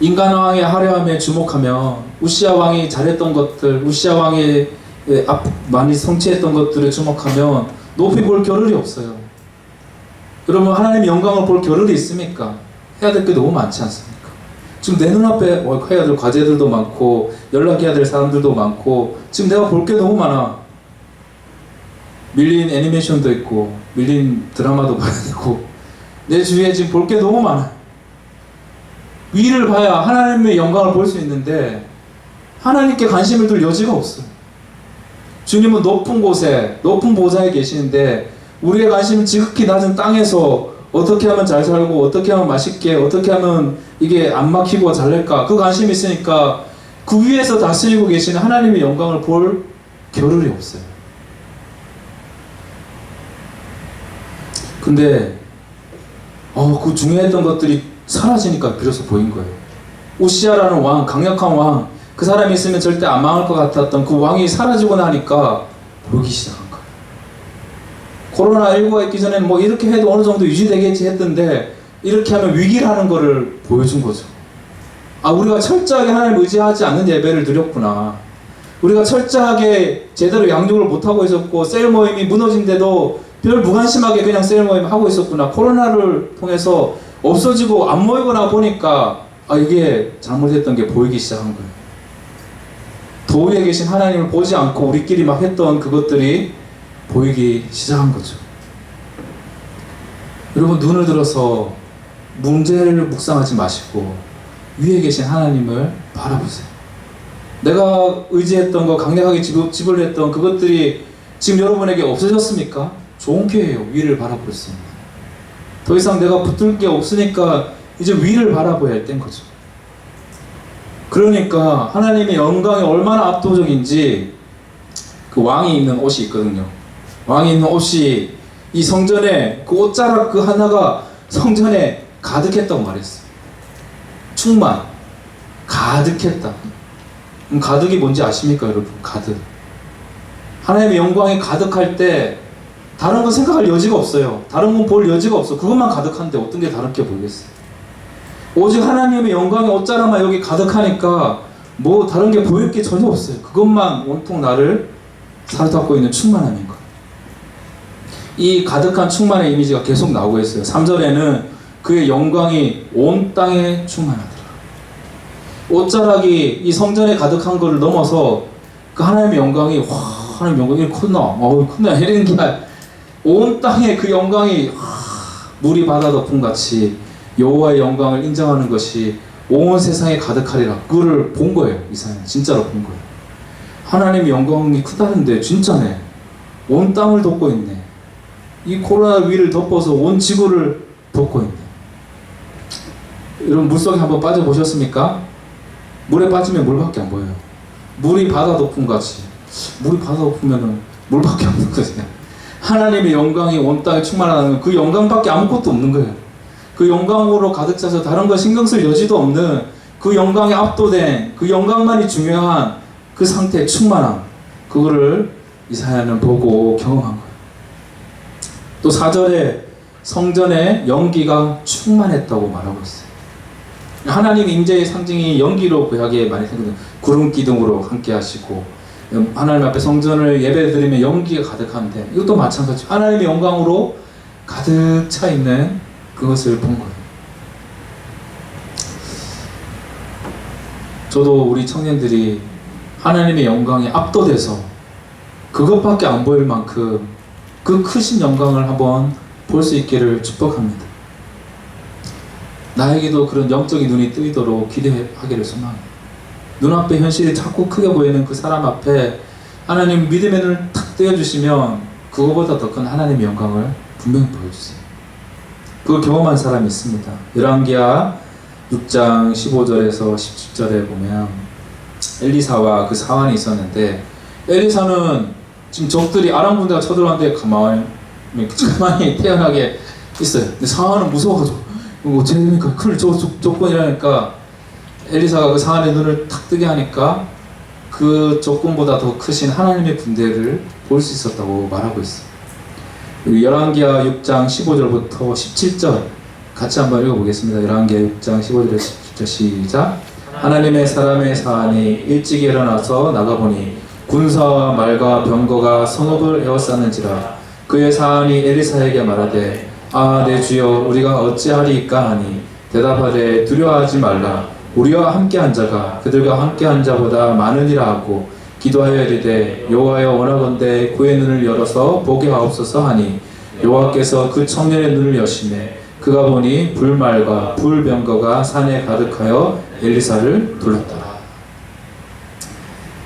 인간 왕의 화려함에 주목하면 우시야 왕이 잘했던 것들, 우시야 왕이 많이 성취했던 것들을 주목하면 높이 볼 겨를이 없어요. 여러분, 하나님의 영광을 볼 겨를이 있습니까? 해야 될 게 너무 많지 않습니까? 지금 내 눈앞에 해야 될 과제들도 많고 연락해야 될 사람들도 많고 지금 내가 볼 게 너무 많아. 밀린 애니메이션도 있고 밀린 드라마도 봐야 되고 내 주위에 지금 볼 게 너무 많아. 위를 봐야 하나님의 영광을 볼 수 있는데 하나님께 관심을 둘 여지가 없어요. 주님은 높은 곳에 높은 보좌에 계시는데 우리의 관심은 지극히 낮은 땅에서 어떻게 하면 잘 살고 어떻게 하면 맛있게 어떻게 하면 이게 안 막히고 잘 될까, 그 관심이 있으니까 그 위에서 다스리고 계시는 하나님의 영광을 볼 겨를이 없어요. 근데 그 중요했던 것들이 사라지니까 비로소 보인 거예요. 우시야라는 왕, 강력한 왕, 그 사람이 있으면 절대 안 망할 것 같았던 그 왕이 사라지고 나니까 보이기 시작한 거예요. 코로나19가 있기 전에는 뭐 이렇게 해도 어느 정도 유지되겠지 했던데 이렇게 하면 위기라는 거를 보여준 거죠. 우리가 철저하게 하나님을 의지하지 않는 예배를 드렸구나. 우리가 철저하게 제대로 양육을 못하고 있었고 셀 모임이 무너진데도 별 무관심하게 그냥 셀 모임 하고 있었구나. 코로나를 통해서 없어지고 안 모이거나 보니까 이게 잘못했던 게 보이기 시작한 거예요. 도위에 계신 하나님을 보지 않고 우리끼리 막 했던 그것들이 보이기 시작한 거죠. 여러분, 눈을 들어서 문제를 묵상하지 마시고 위에 계신 하나님을 바라보세요. 내가 의지했던 거, 강력하게 지불을 했던 그것들이 지금 여러분에게 없어졌습니까? 좋은 기회예요. 위를 바라볼 수 있는. 더 이상 내가 붙들 게 없으니까 이제 위를 바라봐야 할 때인 거죠. 그러니까 하나님의 영광이 얼마나 압도적인지 그 왕이 입는 옷이 있거든요. 왕이 입는 옷이 이 성전에 그 옷자락 그 하나가 성전에 가득했다고 말했어요. 충만, 가득했다. 가득이 뭔지 아십니까, 여러분? 가득. 하나님의 영광이 가득할 때 다른 건 생각할 여지가 없어요. 다른 건 볼 여지가 없어. 그것만 가득한데 어떤 게 다르게 보이겠어요? 오직 하나님의 영광의 옷자락만 여기 가득하니까 뭐 다른 게 보일 게 전혀 없어요. 그것만 온통 나를 사로잡고 있는 충만함인 거예요. 이 가득한 충만의 이미지가 계속 나오고 있어요. 3절에는 그의 영광이 온 땅에 충만하더라. 옷자락이 이 성전에 가득한 것을 넘어서 그 하나님의 영광이 하나님의 영광이 컸나 이런 게 온 땅에 그 영광이 물이 바다 덮음 같이 여호와의 영광을 인정하는 것이 온 세상에 가득하리라. 그거를 본 거예요. 이사야는 진짜로 본 거예요. 하나님의 영광이 크다는데 진짜네. 온 땅을 덮고 있네. 이 코로나 위를 덮어서 온 지구를 덮고 있네. 여러분 물속에 한번 빠져보셨습니까? 물에 빠지면 물밖에 안 보여요. 물이 바다 덮음 같이. 물이 바다 덮으면 물밖에 없는 거죠. 하나님의 영광이 온 땅에 충만하는 그 영광밖에 아무것도 없는 거예요. 그 영광으로 가득 차서 다른 거 신경 쓸 여지도 없는 그 영광에 압도된 그 영광만이 중요한 그 상태의 충만함, 그거를 이사야는 보고 경험한 거예요. 또 4절에 성전의 연기가 충만했다고 말하고 있어요. 하나님 임재의 상징이 연기로 구약에 많이 생겼어요. 구름 기둥으로 함께 하시고 하나님 앞에 성전을 예배드리면 연기가 가득한데 이것도 마찬가지. 하나님의 영광으로 가득 차 있는 그것을 본 거예요. 저도 우리 청년들이 하나님의 영광에 압도돼서 그것밖에 안 보일 만큼 그 크신 영광을 한번 볼 수 있기를 축복합니다. 나에게도 그런 영적인 눈이 뜨이도록 기대하기를 소망합니다. 눈앞에 현실이 자꾸 크게 보이는 그 사람 앞에 하나님 믿음의 눈을 탁 떼어주시면 그거보다 더 큰 하나님의 영광을 분명히 보여주세요. 그걸 경험한 사람이 있습니다. 열왕기하 6장 15절에서 17절에 보면 엘리사와 그 사환이 있었는데, 엘리사는 지금 적들이 아람 군대가 쳐들어왔는데 가만히 태연하게 있어요. 근데 사환은 무서워가지고 어떻게 됩니까? 큰일 조건이라니까 엘리사가 그 사환의 눈을 탁 뜨게 하니까 그 조건보다 더 크신 하나님의 군대를 볼 수 있었다고 말하고 있어요. 열왕기하 6장 15절부터 17절 같이 한번 읽어보겠습니다. 열왕기하 6장 15절에서 17절 시작. 하나님의 사람의 사안이 일찍 일어나서 나가보니 군사와 말과 병거가 성읍을 에워쌌는지라. 그의 사안이 엘리사에게 말하되 내 주여 우리가 어찌하리이까 하니 대답하되 두려워하지 말라. 우리와 함께한 자가 그들과 함께한 자보다 많으니라 하고 기도하여 이르되 여호와여 원하건대 그의 눈을 열어서 보게 하옵소서 하니 여호와께서 그 청년의 눈을 여시매 그가 보니 불말과 불병거가 산에 가득하여 엘리사를 둘렀더라.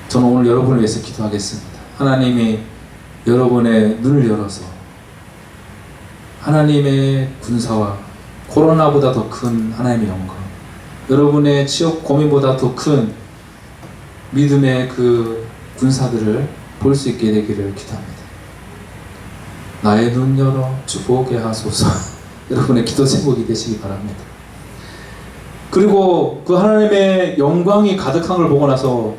저는 오늘 여러분을 위해서 기도하겠습니다. 하나님이 여러분의 눈을 열어서 하나님의 군사와 코로나보다 더 큰 하나님의 영광, 여러분의 취업 고민보다 더 큰 믿음의 그 군사들을 볼 수 있게 되기를 기도합니다. 나의 눈 열어 주 보게 하소서. 여러분의 기도 제목이 되시기 바랍니다. 그리고 그 하나님의 영광이 가득한 걸 보고 나서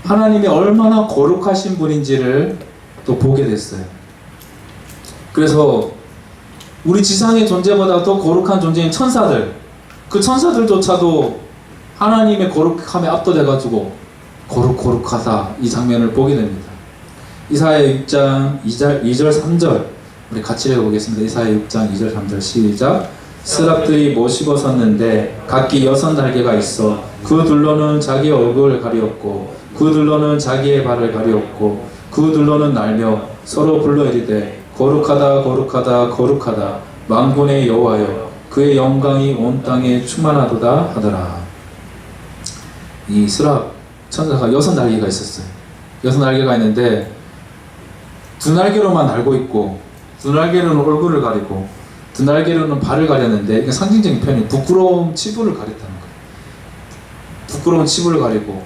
하나님이 얼마나 거룩하신 분인지를 또 보게 됐어요. 그래서 우리 지상의 존재보다 더 거룩한 존재인 천사들, 그 천사들조차도 하나님의 거룩함에 압도돼가지고 거룩하다 이 장면을 보게 됩니다. 이사야 6장 2절 3절 우리 같이 읽어보겠습니다. 이사야 6장 2절 3절 시작. 스랍들이 모시고 섰는데 각기 6날개가 있어 그 둘로는 자기 얼굴을 가리었고 그 둘로는 자기의 발을 가리었고 그 둘로는 날며 서로 불러 이르되 거룩하다 거룩하다 거룩하다 만군의 여호와여 그의 영광이 온 땅에 충만하도다 하더라. 이 스랍 천사가 6날개가 있었어요. 6날개가 있는데 2날개로만 날고 있고 2날개로는 얼굴을 가리고 2날개로는 발을 가렸는데 이게 상징적인 표현이 부끄러움 치부를 가렸다는 거예요. 부끄러운 치부를 가리고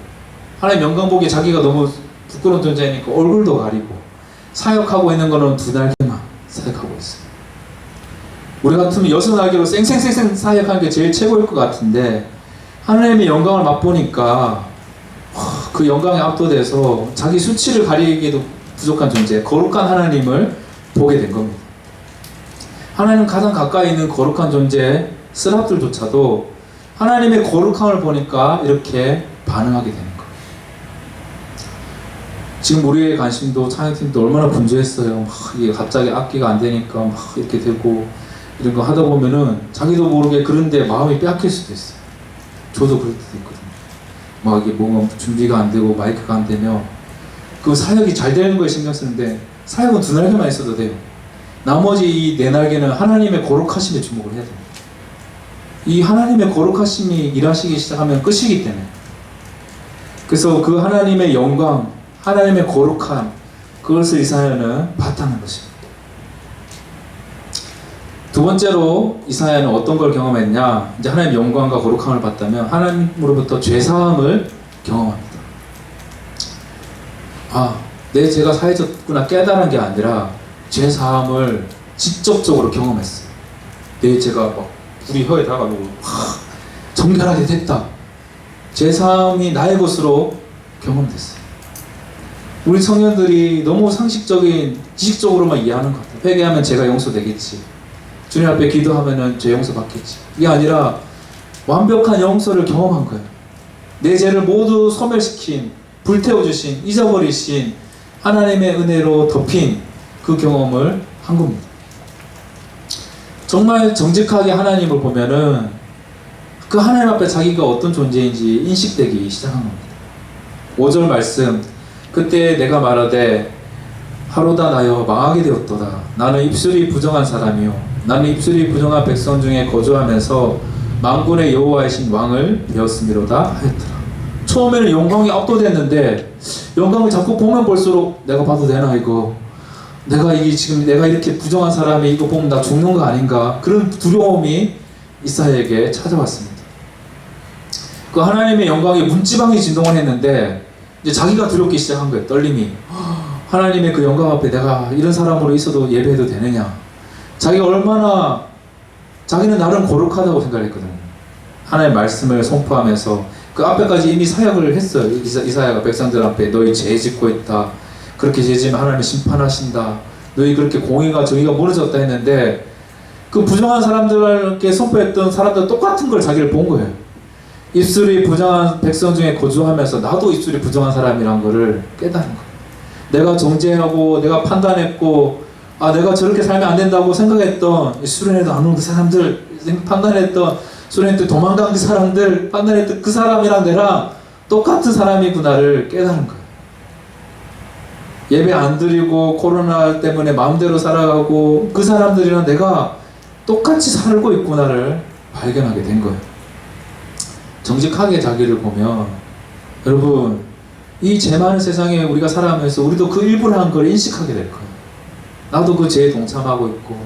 하나님 영광 보기에 자기가 너무 부끄러운 존재니까 얼굴도 가리고 사역하고 있는 거는 2날개만 사역하고 있어요. 우리 같으면 6날개로 쌩쌩쌩쌩 사역하는 게 제일 최고일 것 같은데 하나님의 영광을 맛보니까 그 영광에 압도돼서 자기 수치를 가리기에도 부족한 존재, 거룩한 하나님을 보게 된 겁니다. 하나님 가장 가까이 있는 거룩한 존재 스랍들조차도 하나님의 거룩함을 보니까 이렇게 반응하게 되는 거예요. 지금 우리의 관심도 찬양팀도 얼마나 분주했어요. 막 이게 갑자기 악기가 안 되니까 막 이렇게 되고 이런 거 하다 보면은 자기도 모르게 그런데 마음이 빼앗길 수도 있어요. 저도 그럴 때도 있거든요. 막 이게 뭔가 준비가 안 되고 마이크가 안 되면 그 사역이 잘 되는 거에 신경 쓰는데 사역은 두 날개만 있어도 돼요. 나머지 이 네 날개는 하나님의 거룩하심에 주목을 해야 됩니다. 이 하나님의 거룩하심이 일하시기 시작하면 끝이기 때문에, 그래서 그 하나님의 영광, 하나님의 거룩함, 그것을 이사야는 봤다는 것입니다. 두 번째로 이사야는 어떤 걸 경험했냐? 이제 하나님의 영광과 거룩함을 봤다면 하나님으로부터 죄사함을 경험합니다. 내 죄가 사해졌구나 깨달은 게 아니라 죄사함을 직접적으로 경험했어요. 내 죄가 막 불이 혀에 닿아가지고 정결하게 됐다. 죄사함이 나의 것으로 경험됐어요. 우리 청년들이 너무 상식적인 지식적으로만 이해하는 것 같아요. 회개하면 죄가 용서되겠지, 주님 앞에 기도하면 죄 용서 받겠지. 이게 아니라 완벽한 용서를 경험한 거예요. 내 죄를 모두 소멸시킨, 불태워주신, 잊어버리신 하나님의 은혜로 덮인 그 경험을 한 겁니다. 정말 정직하게 하나님을 보면은 그 하나님 앞에 자기가 어떤 존재인지 인식되기 시작한 겁니다. 5절 말씀, 그때 내가 말하되 하루다 나여 망하게 되었도다. 나는 입술이 부정한 사람이요 나는 입술이 부정한 백성 중에 거주하면서 만군의 여호와이신 왕을 배웠음이로다 하였더라. 처음에는 영광이 압도됐는데 영광을 자꾸 보면 볼수록 내가 봐도 되나 이거, 내가 이렇게 부정한 사람이 이거 보면 나 죽는 거 아닌가, 그런 두려움이 이사야에게 찾아왔습니다. 그 하나님의 영광이 문지방이 진동을 했는데 이제 자기가 두렵기 시작한 거예요. 떨림이. 하나님의 그 영광 앞에 내가 이런 사람으로 있어도 예배해도 되느냐. 자기는 나름 거룩하다고 생각했거든요. 하나님의 말씀을 선포하면서 그 앞에까지 이미 사역을 했어요. 이사야가 백성들 앞에 너희 죄 짓고 있다. 그렇게 죄 지면 하나님이 심판하신다. 너희 그렇게 공의가 정의가 무너졌다 했는데 그 부정한 사람들에게 선포했던 사람들 똑같은 걸 자기를 본 거예요. 입술이 부정한 백성 중에 거주하면서 나도 입술이 부정한 사람이란 거를 깨달은 거예요. 내가 정죄하고 내가 판단했고 내가 저렇게 살면 안 된다고 생각했던 수련회도 안 오는 그 사람들, 판단했던 수련회 때 도망간 그 사람들, 판단했던 그 사람이랑 내랑 똑같은 사람이구나를 깨달은 거예요. 예배 안 드리고 코로나 때문에 마음대로 살아가고 그 사람들이랑 내가 똑같이 살고 있구나를 발견하게 된 거예요. 정직하게 자기를 보면 여러분, 이 죄 많은 세상에 우리가 살아가면서 우리도 그 일부라는 걸 인식하게 될 거예요. 나도 그 죄에 동참하고 있고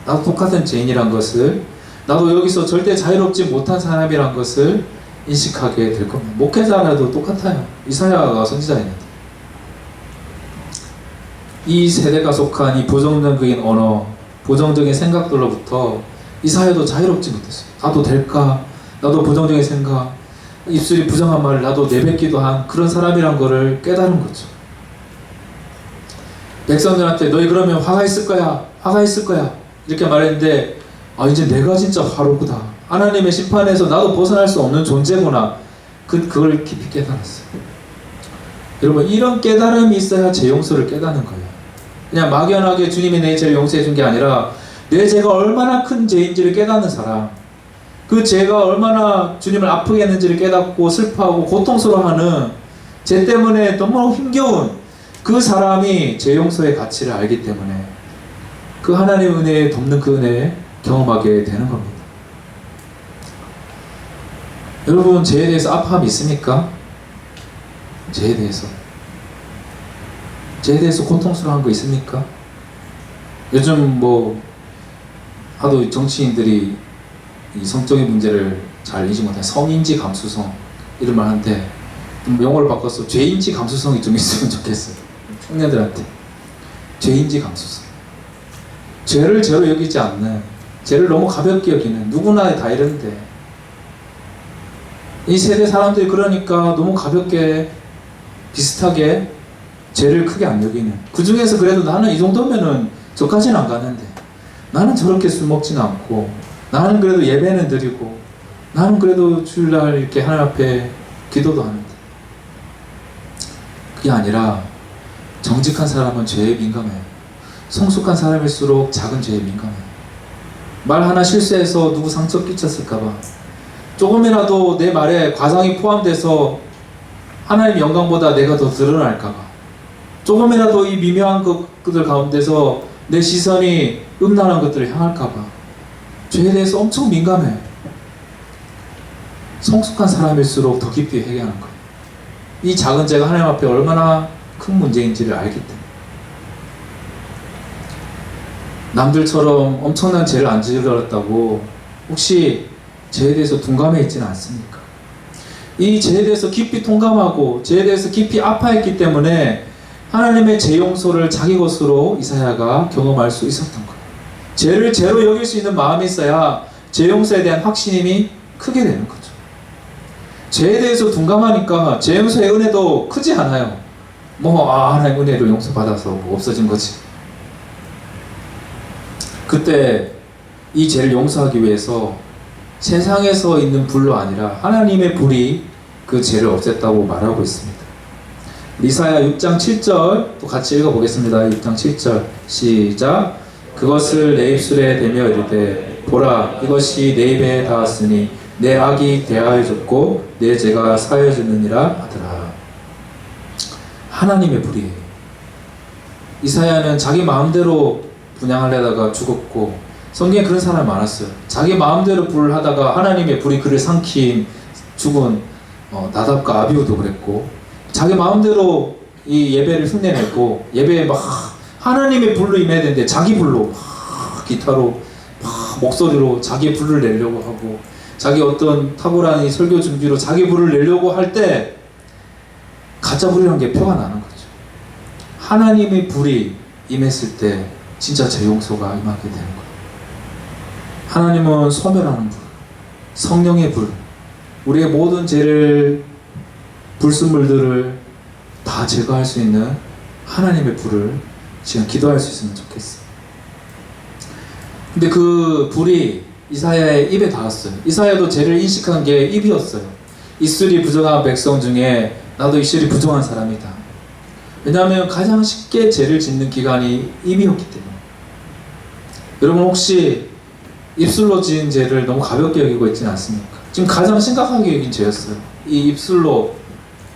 나도 똑같은 죄인이란 것을, 나도 여기서 절대 자유롭지 못한 사람이란 것을 인식하게 될 겁니다. 목회자라도 똑같아요. 이사야가 선지자입니다. 이 세대가 속한 이 부정적인 언어, 부정적인 생각들로부터 이사야도 자유롭지 못했어요. 나도 될까? 나도 부정적인 생각, 입술이 부정한 말을 나도 내뱉기도 한 그런 사람이란 거를 깨달은 거죠. 백성들한테 너희 그러면 화가 있을 거야, 화가 있을 거야 이렇게 말했는데 이제 내가 진짜 화로구나. 하나님의 심판에서 나도 벗어날 수 없는 존재구나. 그걸 깊이 깨달았어요. 여러분, 이런 깨달음이 있어야 죄 용서를 깨닫는 거예요. 그냥 막연하게 주님이 내 죄를 용서해 준 게 아니라 내 죄가 얼마나 큰 죄인지를 깨닫는 사람, 그 죄가 얼마나 주님을 아프게 했는지를 깨닫고 슬퍼하고 고통스러워하는, 죄 때문에 너무 힘겨운 그 사람이 죄 용서의 가치를 알기 때문에 그 하나님의 은혜에 덮는 그 은혜에 경험하게 되는 겁니다. 여러분, 죄에 대해서 아파함이 있습니까? 죄에 대해서 고통스러운 거 있습니까? 요즘 하도 정치인들이 이 성적인 문제를 잘 인지 못한 성인지 감수성 이런 말 하는데 용어를 바꿔서 죄인지 감수성이 좀 있으면 좋겠어요. 청년들한테 죄인지 감수성, 죄를 죄로 여기지 않는, 죄를 너무 가볍게 여기는, 누구나 다 이런데 이 세대 사람들이 그러니까 너무 가볍게 비슷하게 죄를 크게 안 여기는, 그 중에서 그래도 나는 이 정도면은 저까지는 안 가는데 나는 저렇게 술 먹지는 않고 나는 그래도 예배는 드리고 나는 그래도 주일날 이렇게 하나님 앞에 기도도 하는데 그게 아니라 정직한 사람은 죄에 민감해요. 성숙한 사람일수록 작은 죄에 민감해요. 말 하나 실수해서 누구 상처 끼쳤을까봐 조금이라도 내 말에 과장이 포함돼서 하나님 영광보다 내가 더 드러날까봐 조금이라도 이 미묘한 것들 가운데서 내 시선이 음란한 것들을 향할까봐 죄에 대해서 엄청 민감해. 성숙한 사람일수록 더 깊이 회개하는 거예요. 이 작은 죄가 하나님 앞에 얼마나 큰 문제인지를 알기 때문에. 남들처럼 엄청난 죄를 안 저질렀다고 혹시 죄에 대해서 둔감해 있지는 않습니까? 이 죄에 대해서 깊이 통감하고 죄에 대해서 깊이 아파했기 때문에 하나님의 죄 용서를 자기 것으로 이사야가 경험할 수 있었던 거예요. 죄를 죄로 여길 수 있는 마음이 있어야 죄 용서에 대한 확신이 크게 되는 거죠. 죄에 대해서 둔감하니까 죄 용서의 은혜도 크지 않아요. 하나님 은혜로 용서받아서 없어진 거지. 그때 이 죄를 용서하기 위해서 세상에서 있는 불로 아니라 하나님의 불이 그 죄를 없앴다고 말하고 있습니다. 이사야 6장 7절 또 같이 읽어보겠습니다. 6장 7절 시작. 그것을 내 입술에 대며 이르되 보라 이것이 내 입에 닿았으니 내 악이 대하여 줬고 내 죄가 사하여 주느니라 하더라. 하나님의 불이에요. 이사야는 자기 마음대로 분양하려다가 죽었고 성경에 그런 사람이 많았어요. 자기 마음대로 불을 하다가 하나님의 불이 그를 삼킨 죽은 나답과 아비후도 그랬고 자기 마음대로 이 예배를 흉내냈고 예배에 막 하나님의 불로 임해야 되는데 자기 불로 막 기타로 막 목소리로 자기 불을 내려고 하고 자기 어떤 탁월한 이 설교 준비로 자기 불을 내려고 할 때 가짜 불이라는 게 표가 나는 거죠. 하나님의 불이 임했을 때 진짜 죄 용서가 임하게 되는 거예요. 하나님은 소멸하는 불, 성령의 불, 우리의 모든 죄를 불순물들을 다 제거할 수 있는 하나님의 불을 지금 기도할 수 있으면 좋겠어요. 근데 그 불이 이사야의 입에 닿았어요. 이사야도 죄를 인식한 게 입이었어요. 입술이 부정한 백성 중에 나도 입술이 부정한 사람이다. 왜냐하면 가장 쉽게 죄를 짓는 기관이 입이었기 때문에. 여러분 혹시 입술로 지은 죄를 너무 가볍게 여기고 있지는 않습니까? 지금 가장 심각하게 여긴 죄였어요. 이 입술로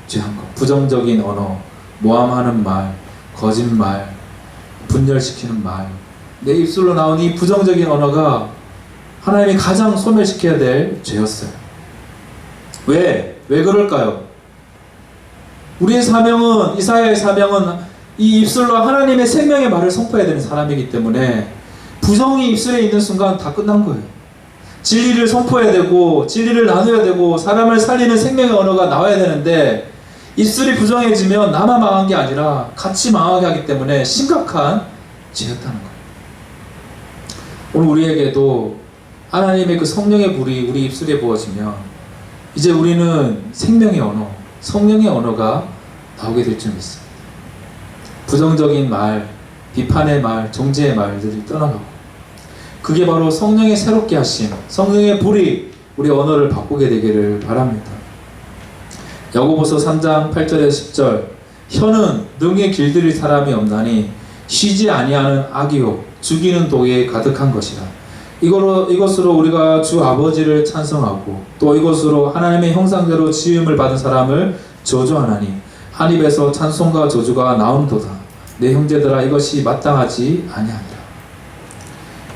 죄한 거. 부정적인 언어, 모함하는 말, 거짓말, 분열시키는 말. 내 입술로 나온 이 부정적인 언어가 하나님이 가장 소멸시켜야 될 죄였어요. 왜 그럴까요? 우리의 사명은, 이사야의 사명은 이 입술로 하나님의 생명의 말을 선포해야 되는 사람이기 때문에 부정이 입술에 있는 순간 다 끝난 거예요. 진리를 선포해야 되고 진리를 나눠야 되고 사람을 살리는 생명의 언어가 나와야 되는데 입술이 부정해지면 나만 망한 게 아니라 같이 망하게 하기 때문에 심각한 죄였다는 거예요. 오늘 우리에게도 하나님의 그 성령의 불이 우리 입술에 부어지면 이제 우리는 생명의 언어, 성령의 언어가 나오게 될 줄 믿습니다. 부정적인 말, 비판의 말, 정죄의 말들이 떠나가고 그게 바로 성령의 새롭게 하심, 성령의 불이 우리 언어를 바꾸게 되기를 바랍니다. 야고보서 3장 8절에서 10절 혀는 능히 길들일 사람이 없나니 쉬지 아니하는 악이요 죽이는 독에 가득한 것이라. 이것으로 우리가 주 아버지를 찬송하고 또 이것으로 하나님의 형상대로 지음을 받은 사람을 저주하나니 한 입에서 찬송과 저주가 나온도다. 내 형제들아 이것이 마땅하지 아니하니라.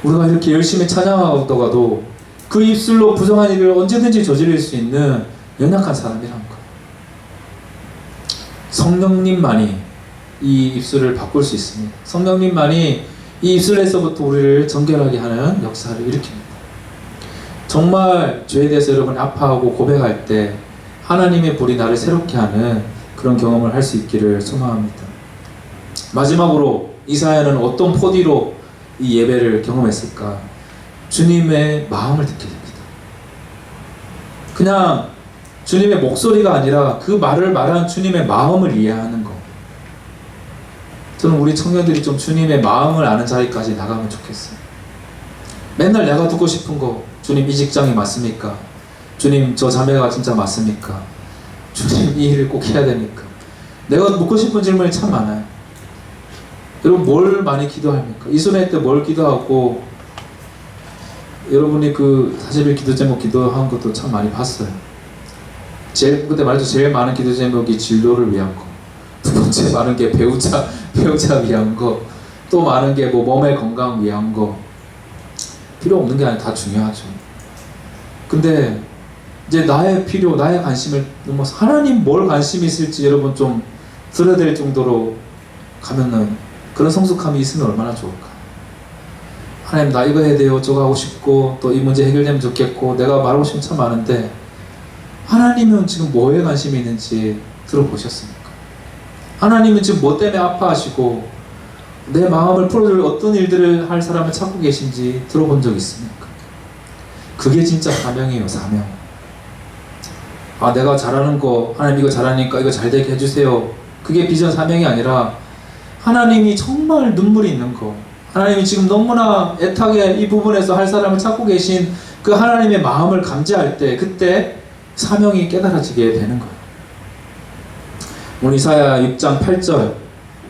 우리가 이렇게 열심히 찬양하다가도 그 입술로 부정한 일을 언제든지 저지를 수 있는 연약한 사람이란 거예요. 성령님만이 이 입술을 바꿀 수 있습니다. 성령님만이 이 입술에서부터 우리를 정결하게 하는 역사를 일으킵니다. 정말 죄에 대해서 여러분이 아파하고 고백할 때 하나님의 불이 나를 새롭게 하는 그런 경험을 할 수 있기를 소망합니다. 마지막으로 이사야는 어떤 포디로 이 예배를 경험했을까? 주님의 마음을 듣게 됩니다. 그냥 주님의 목소리가 아니라 그 말을 말한 주님의 마음을 이해하는 것. 저는 우리 청년들이 좀 주님의 마음을 아는 자리까지 나가면 좋겠어요. 맨날 내가 듣고 싶은 거, 주님 이 직장이 맞습니까? 주님 저 자매가 진짜 맞습니까? 주님 이 일을 꼭 해야 됩니까? 내가 묻고 싶은 질문이 참 많아요. 여러분 뭘 많이 기도합니까? 이순회 때 뭘 기도하고, 여러분이 그 40일 기도 제목 기도한 것도 참 많이 봤어요. 그때 말했죠. 제일 많은 기도 제목이 진로를 위한 거, 두 번째 많은 게 배우자 위한 거, 또 많은 게 뭐 몸의 건강 위한 거. 필요 없는 게 아니라 다 중요하죠. 근데 이제 나의 필요, 나의 관심을 넘어서 하나님 뭘 관심이 있을지 여러분 좀 들어야 될 정도로 가면은 그런 성숙함이 있으면 얼마나 좋을까. 하나님 나 이거 해야 돼요, 저거 하고 싶고, 또 이 문제 해결되면 좋겠고, 내가 말하고 싶은 참 많은데 하나님은 지금 뭐에 관심이 있는지 들어보셨습니까? 하나님은 지금 뭐 때문에 아파하시고 내 마음을 풀어줄 어떤 일들을 할 사람을 찾고 계신지 들어본 적 있습니까? 그게 진짜 사명이에요. 사명. 아, 내가 잘하는 거, 하나님 이거 잘하니까 이거 잘 되게 해주세요. 그게 비전 사명이 아니라 하나님이 정말 눈물이 있는 거, 하나님이 지금 너무나 애타게 이 부분에서 할 사람을 찾고 계신 그 하나님의 마음을 감지할 때, 그때 사명이 깨달아지게 되는 거예요. 오늘 이사야 6장 8절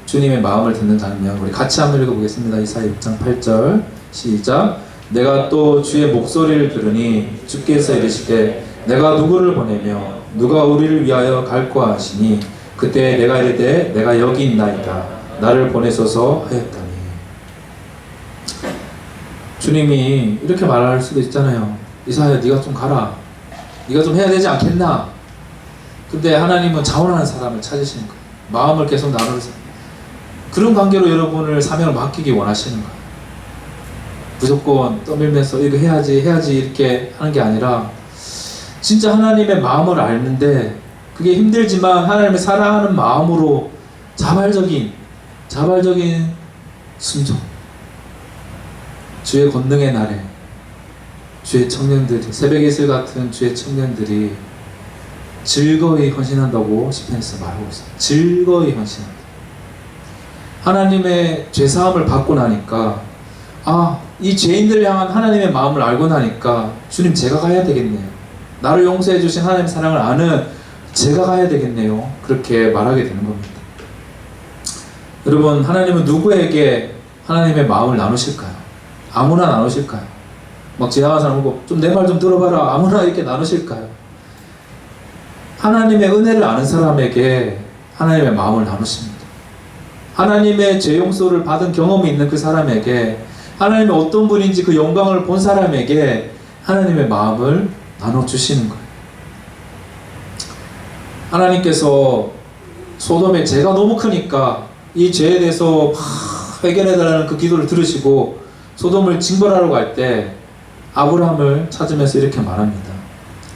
주님의 마음을 듣는 장면, 우리 같이 한번 읽어보겠습니다. 이사야 6장 8절 시작. 내가 또 주의 목소리를 들으니 주께서 이르시되 내가 누구를 보내며 누가 우리를 위하여 갈까 하시니 그때 내가 이르되 내가 여기 있나이다 나를 보내소서 하였다니. 주님이 이렇게 말할 수도 있잖아요. 이사야 네가 좀 가라, 네가 좀 해야 되지 않겠나. 근데 하나님은 자원하는 사람을 찾으시는 거예요. 마음을 계속 나누면서 그런 관계로 여러분을 사명을 맡기기 원하시는 거예요. 무조건 떠밀면서 이거 해야지 이렇게 하는 게 아니라 진짜 하나님의 마음을 알는데, 그게 힘들지만 하나님을 사랑하는 마음으로 자발적인 순종. 주의 권능의 날에 주의 청년들이, 새벽의 이슬 같은 주의 청년들이 즐거이 헌신한다고 시편에서 말하고 있어요. 즐거이 헌신한다. 하나님의 죄사함을 받고 나니까, 아, 이 죄인들을 향한 하나님의 마음을 알고 나니까 주님 제가 가야 되겠네요. 나를 용서해 주신 하나님의 사랑을 아는 제가 가야 되겠네요. 그렇게 말하게 되는 겁니다. 여러분, 하나님은 누구에게 하나님의 마음을 나누실까요? 아무나 나누실까요? 막 지나가는 사람 보고 좀 내 말 좀 들어봐라, 아무나 이렇게 나누실까요? 하나님의 은혜를 아는 사람에게 하나님의 마음을 나누십니다. 하나님의 죄 용서를 받은 경험이 있는 그 사람에게, 하나님의 어떤 분인지 그 영광을 본 사람에게 하나님의 마음을 나눠주시는 거예요. 하나님께서 소돔의 죄가 너무 크니까 이 죄에 대해서 해결해달라는 그 기도를 들으시고 소돔을 징벌하러 갈 때 아브라함을 찾으면서 이렇게 말합니다.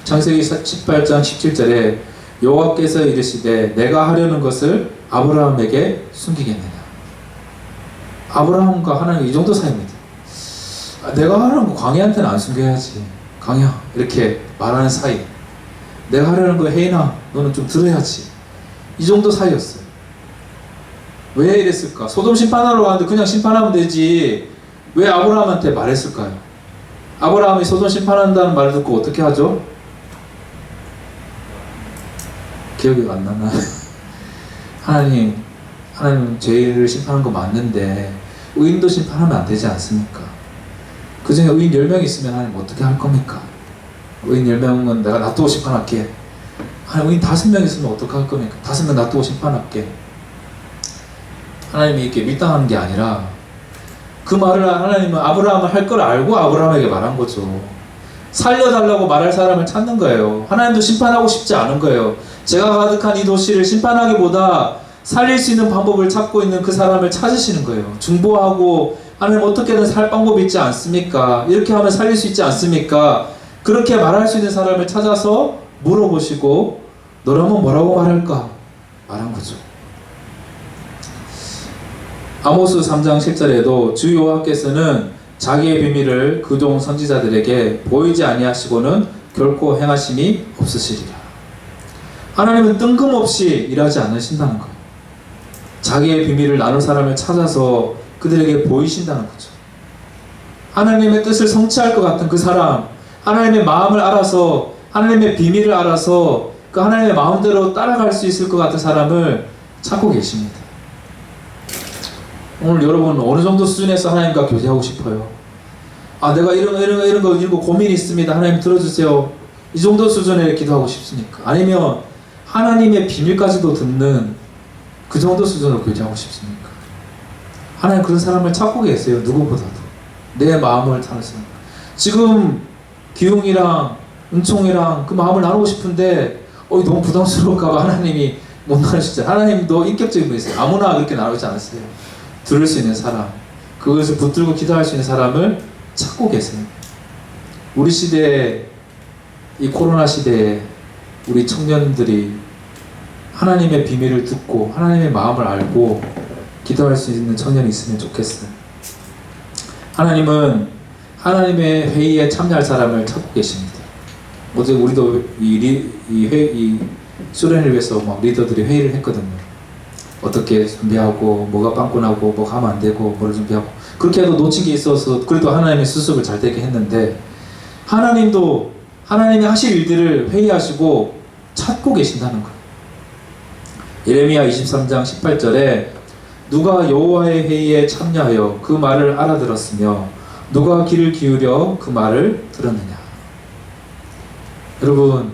창세기 18장 17절에 여호와께서 이르시되 내가 하려는 것을 아브라함에게 숨기겠느냐. 아브라함과 하나님 이 정도 사이입니다. 내가 하려는 거 광야한테는 안 숨겨야지, 광야 이렇게 말하는 사이. 내가 하려는 거 혜인아 너는 좀 들어야지, 이 정도 사이였어요. 왜 이랬을까? 소돔 심판하러 가는데 그냥 심판하면 되지 왜 아브라함한테 말했을까요? 아브라함이 소돔 심판한다는 말을 듣고 어떻게 하죠? 기억이 안 나나요? 하나님 죄를 심판한 거 맞는데 의인도 심판하면 안 되지 않습니까? 그 중에 의인 10명 있으면 하나님 어떻게 할 겁니까? 의인 10명은 내가 놔두고 심판할게. 하나님 의인 5명 있으면 어떻게 할 겁니까? 5명 놔두고 심판할게. 하나님이 이렇게 밀당하는 게 아니라 그 말을 하나님은 아브라함을 할 걸 알고 아브라함에게 말한 거죠. 살려달라고 말할 사람을 찾는 거예요. 하나님도 심판하고 싶지 않은 거예요. 죄가 가득한 이 도시를 심판하기보다 살릴 수 있는 방법을 찾고 있는 그 사람을 찾으시는 거예요. 중보하고 하나님 어떻게든 살 방법이 있지 않습니까? 이렇게 하면 살릴 수 있지 않습니까? 그렇게 말할 수 있는 사람을 찾아서 물어보시고 너라면 뭐라고 말할까? 말한 거죠. 아모스 3장 10절에도 주 여호와께서는 자기의 비밀을 그종 선지자들에게 보이지 아니하시고는 결코 행하심이 없으시리라. 하나님은 뜬금없이 일하지 않으신다는 거예요. 자기의 비밀을 나눌 사람을 찾아서 그들에게 보이신다는 거죠. 하나님의 뜻을 성취할 것 같은 그 사람, 하나님의 마음을 알아서, 하나님의 비밀을 알아서 그 하나님의 마음대로 따라갈 수 있을 것 같은 사람을 찾고 계십니다. 오늘 여러분 어느 정도 수준에서 하나님과 교제하고 싶어요? 내가 이런 거 고민이 있습니다. 하나님 들어주세요. 이 정도 수준에 기도하고 싶습니까? 아니면 하나님의 비밀까지도 듣는 그 정도 수준으로 교제하고 싶습니까? 하나님 그런 사람을 찾고 계세요. 누구보다도. 내 마음을 타는 사람. 지금 기웅이랑 은총이랑 그 마음을 나누고 싶은데 너무 부담스러울까봐 하나님이 못 나누시죠. 하나님도 인격적인 분이세요. 아무나 그렇게 나누지 않으세요. 들을 수 있는 사람, 그것을 붙들고 기도할 수 있는 사람을 찾고 계세요. 우리 시대에, 이 코로나 시대에 우리 청년들이 하나님의 비밀을 듣고 하나님의 마음을 알고 기도할 수 있는 청년이 있으면 좋겠어요. 하나님은 하나님의 회의에 참여할 사람을 찾고 계십니다. 어제 우리도 이 수련을 위해서 막 리더들이 회의를 했거든요. 어떻게 준비하고 뭐가 빵꾸나고 뭐가 하면 안 되고 뭐를 준비하고 그렇게 해도 놓친 게 있어서 그래도 하나님의 수습을 잘 되게 했는데 하나님도 하나님이 하실 일들을 회의하시고 찾고 계신다는 거예요. 예레미야 23장 18절에 누가 여호와의 회의에 참여하여 그 말을 알아들었으며 누가 귀를 기울여 그 말을 들었느냐. 여러분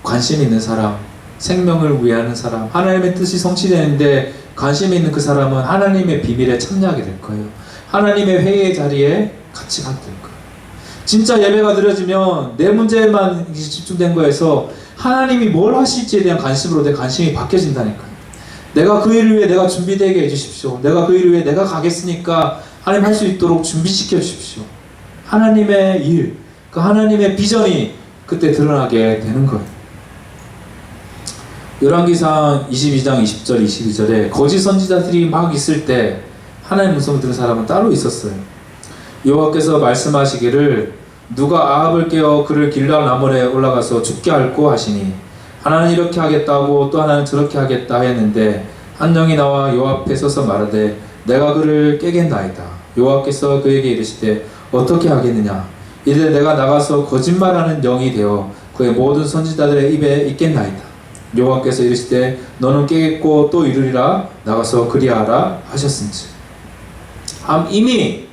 관심 있는 사람, 생명을 위하는 사람, 하나님의 뜻이 성취되는데 관심 있는 그 사람은 하나님의 비밀에 참여하게 될 거예요. 하나님의 회의의 자리에 같이 가게 될 거예요. 진짜 예배가 드려지면 내 문제에만 집중된 거에서 하나님이 뭘 하실지에 대한 관심으로 내 관심이 바뀌어진다니까요. 내가 그 일을 위해 내가 준비되게 해주십시오. 내가 그 일을 위해 내가 가겠으니까 하나님 할 수 있도록 준비시켜 주십시오. 하나님의 일, 그 하나님의 비전이 그때 드러나게 되는 거예요. 열왕기상 22장 20절 22절에 거짓 선지자들이 막 있을 때 하나님의 음성을 들은 사람은 따로 있었어요. 여호와께서 말씀하시기를 누가 아합을 깨어 그를 길랄 나물에 올라가서 죽게 할꼬 하시니 하나는 이렇게 하겠다고 또 하나는 저렇게 하겠다 했는데 한 영이 나와 여호와 앞에 서서 말하되 내가 그를 깨겠나이다. 여호와께서 그에게 이르시되 어떻게 하겠느냐. 이제 내가 나가서 거짓말하는 영이 되어 그의 모든 선지자들의 입에 있겠나이다. 여호와께서 이르시되 너는 깨겠고 또 이르리라. 나가서 그리하라 하셨은지. 이미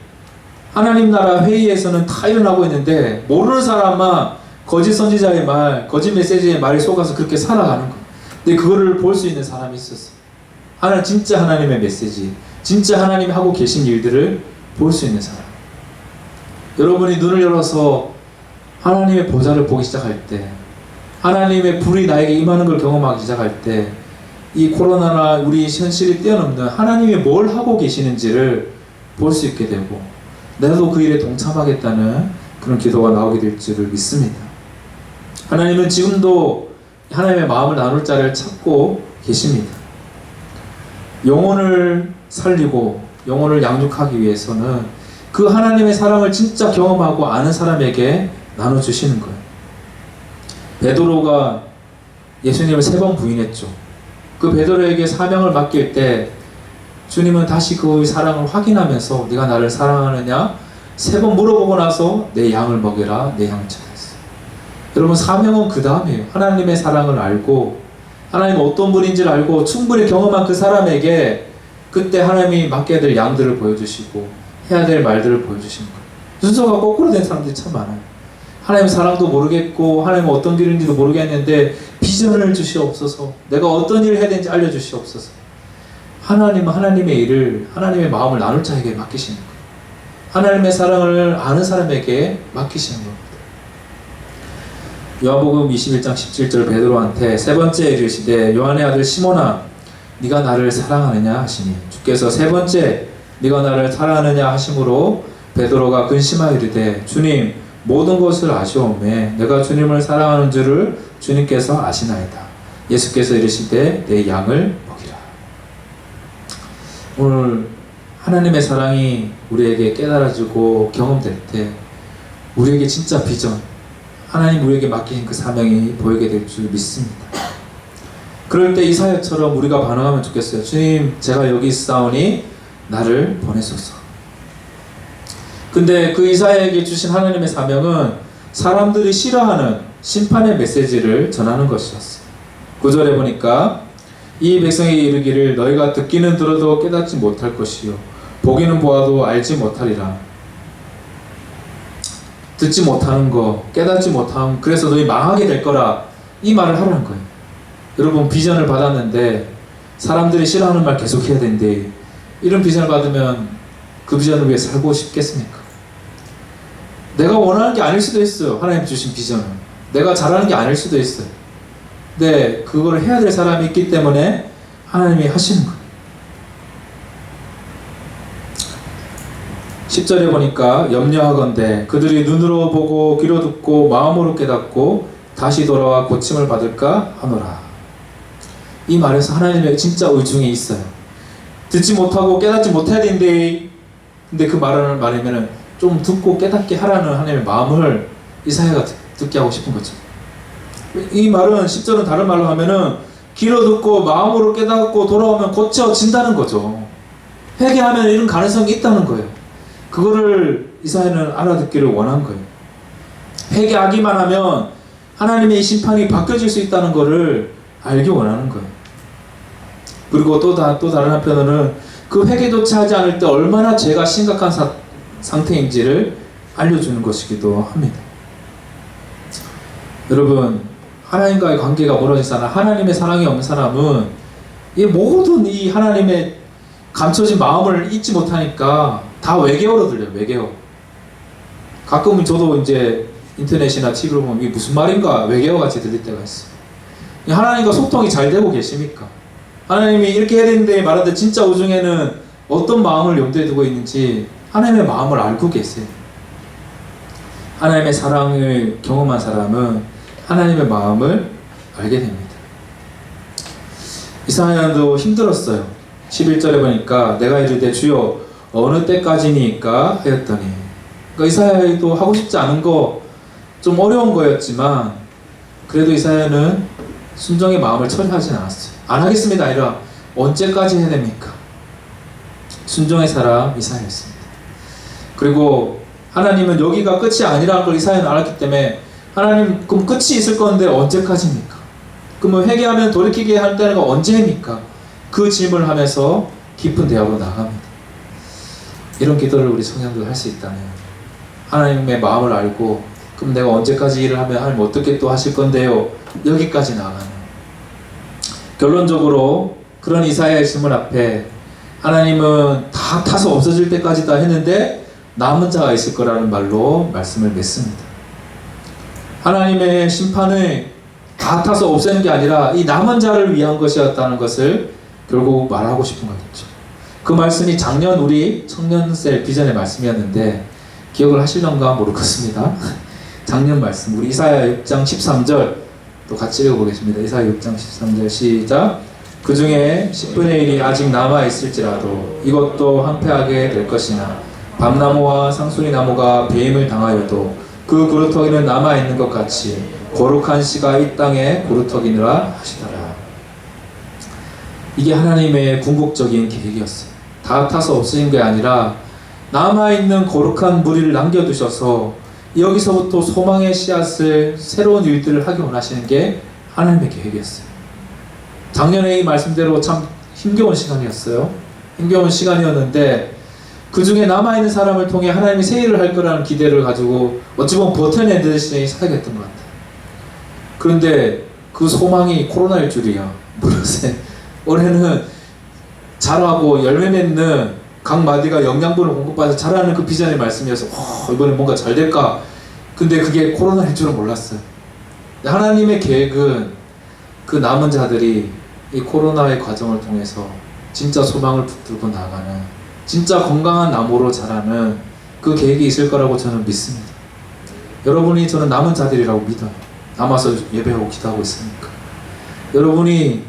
하나님 나라 회의에서는 다 일어나고 있는데 모르는 사람만 거짓 선지자의 말, 거짓 메시지의 말에 속아서 그렇게 살아가는 거예요. 근데 그거를 볼 수 있는 사람이 있었어요. 진짜 하나님의 메시지, 진짜 하나님이 하고 계신 일들을 볼 수 있는 사람. 여러분이 눈을 열어서 하나님의 보좌를 보기 시작할 때, 하나님의 불이 나에게 임하는 걸 경험하기 시작할 때, 이 코로나나 우리 현실이 뛰어넘는 하나님이 뭘 하고 계시는지를 볼 수 있게 되고, 나도 그 일에 동참하겠다는 그런 기도가 나오게 될 줄을 믿습니다. 하나님은 지금도 하나님의 마음을 나눌 자를 찾고 계십니다. 영혼을 살리고 영혼을 양육하기 위해서는 그 하나님의 사랑을 진짜 경험하고 아는 사람에게 나눠주시는 거예요. 베드로가 예수님을 3번 부인했죠. 그 베드로에게 사명을 맡길 때 주님은 다시 그의 사랑을 확인하면서 네가 나를 사랑하느냐 3번 물어보고 나서 내 양을 먹여라, 내 양을 찾았어요. 여러분 사명은 그 다음이에요. 하나님의 사랑을 알고 하나님 어떤 분인지를 알고 충분히 경험한 그 사람에게 그때 하나님이 맡겨야 될 양들을 보여주시고 해야 될 말들을 보여주시는 거예요. 순서가 거꾸로 된 사람들이 참 많아요. 하나님 사랑도 모르겠고 하나님 어떤 길인지도 모르겠는데 비전을 주시옵소서, 내가 어떤 일을 해야 되는지 알려주시옵소서. 하나님은 하나님의 일을, 하나님의 마음을 나눌 자에게 맡기시는 거예요. 하나님의 사랑을 아는 사람에게 맡기시는 겁니다. 요한복음 21장 17절 베드로한테 3번째 이르시되 요한의 아들 시몬아 네가 나를 사랑하느냐 하시니 주께서 3번째 네가 나를 사랑하느냐 하심으로 베드로가 근심하여 이르되 주님 모든 것을 아시오매 내가 주님을 사랑하는 줄을 주님께서 아시나이다. 예수께서 이르시되 내 양을 먹이라. 오늘 하나님의 사랑이 우리에게 깨달아지고 경험될 때 우리에게 진짜 비전, 하나님 우리에게 맡긴 그 사명이 보이게 될 줄 믿습니다. 그럴 때 이사야처럼 우리가 반응하면 좋겠어요. 주님, 제가 여기 있사오니 나를 보내소서. 근데 그 이사야에게 주신 하나님의 사명은 사람들이 싫어하는 심판의 메시지를 전하는 것이었어요. 9절에 보니까 이 백성에게 이르기를 너희가 듣기는 들어도 깨닫지 못할 것이요 보기는 보아도 알지 못하리라. 듣지 못하는 거, 깨닫지 못함, 그래서 너희 망하게 될 거라, 이 말을 하라는 거예요. 여러분, 비전을 받았는데 사람들이 싫어하는 말 계속 해야 된대. 이런 비전을 받으면 그 비전을 위해 살고 싶겠습니까? 내가 원하는 게 아닐 수도 있어요. 하나님 주신 비전은 내가 잘하는 게 아닐 수도 있어요. 근데 그거를 해야 될 사람이 있기 때문에 하나님이 하시는 거예요. 10절에 보니까 염려하건대 그들이 눈으로 보고 귀로 듣고 마음으로 깨닫고 다시 돌아와 고침을 받을까 하노라. 이 말에서 하나님의 진짜 의중이 있어요. 듣지 못하고 깨닫지 못해야 되는데, 근데 그 말을 말하면은 좀 듣고 깨닫게 하라는 하나님의 마음을 이사야가 듣게 하고 싶은 거죠. 이 말은 10절은 다른 말로 하면은 귀로 듣고 마음으로 깨닫고 돌아오면 고쳐진다는 거죠. 회개하면 이런 가능성이 있다는 거예요. 그거를 이사야는 알아듣기를 원한 거예요. 회개하기만 하면 하나님의 심판이 바뀌어질 수 있다는 것을 알기 원하는 거예요. 그리고 또 다른 한편으로는 그 회개조차 하지 않을 때 얼마나 죄가 심각한 상태인지를 알려주는 것이기도 합니다. 여러분, 하나님과의 관계가 멀어진 사람, 하나님의 사랑이 없는 사람은 이 모든 이 하나님의 감춰진 마음을 잊지 못하니까 다 외계어로 들려요. 외계어. 가끔은 저도 이제 인터넷이나 TV로 보면 이게 무슨 말인가 외계어 같이 들릴 때가 있어요. 하나님과 소통이 잘 되고 계십니까? 하나님이 이렇게 해야 되는데 말하는데 진짜 우중에는 어떤 마음을 염두에 두고 있는지 하나님의 마음을 알고 계세요. 하나님의 사랑을 경험한 사람은 하나님의 마음을 알게 됩니다. 이사야도 힘들었어요. 11절에 보니까 내가 이르되 주여 어느 때까지니까 하였더니, 그러니까 이사야도 하고 싶지 않은 거 좀 어려운 거였지만 그래도 이사야는 순종의 마음을 처리하진 않았어요. 안 하겠습니다 아니라 언제까지 해야 됩니까? 순종의 사람 이사야였습니다. 그리고 하나님은 여기가 끝이 아니라는 걸 이사야는 알았기 때문에 하나님 그럼 끝이 있을 건데 언제까지입니까? 그럼 회개하면 돌이키게 할 때가 언제입니까? 그 질문을 하면서 깊은 대화로 나갑니다. 이런 기도를 우리 성령들 할 수 있다면 하나님의 마음을 알고 그럼 내가 언제까지 일을 하면 하나님 어떻게 또 하실 건데요? 여기까지 나가는. 결론적으로 그런 이사야의 질문 앞에 하나님은 다 타서 없어질 때까지 다 했는데 남은 자가 있을 거라는 말로 말씀을 맺습니다. 하나님의 심판을 다 타서 없애는 게 아니라 이 남은 자를 위한 것이었다는 것을 결국 말하고 싶은 거겠죠. 그 말씀이 작년 우리 청년셀 비전의 말씀이었는데 기억을 하실런가 모르겠습니다. 작년 말씀 우리 이사야 6장 13절 또 같이 읽어보겠습니다. 이사야 6장 13절 시작. 그 중에 10분의 1이 아직 남아있을지라도 이것도 황폐하게 될 것이나 밤나무와 상수리나무가 배임을 당하여도 그 구루터기는 남아있는 것 같이 거룩한 씨가 이 땅에 구루터기니라 하시더라. 이게 하나님의 궁극적인 계획이었어요. 다 타서 없어진 게 아니라 남아있는 거룩한 무리를 남겨두셔서 여기서부터 소망의 씨앗을 새로운 일들을 하기 원하시는 게 하나님의 계획이었어요. 작년에 이 말씀대로 참 힘겨운 시간이었어요. 힘겨운 시간이었는데 그 중에 남아있는 사람을 통해 하나님이 새 일을 할 거라는 기대를 가지고 어찌 보면 버텨낸 듯이 살겠던 것 같아요. 그런데 그 소망이 코로나일 줄이야. 몰랐어요. 올해는 자라고 열매 맺는 각 마디가 영양분을 공급받아서 자라는 그 비전의 말씀이어서 이번에 뭔가 잘 될까? 근데 그게 코로나일 줄은 몰랐어요. 하나님의 계획은 그 남은 자들이 이 코로나의 과정을 통해서 진짜 소망을 붙들고 나가는 진짜 건강한 나무로 자라는 그 계획이 있을 거라고 저는 믿습니다. 여러분이 저는 남은 자들이라고 믿어요. 남아서 예배하고 기도하고 있으니까. 여러분이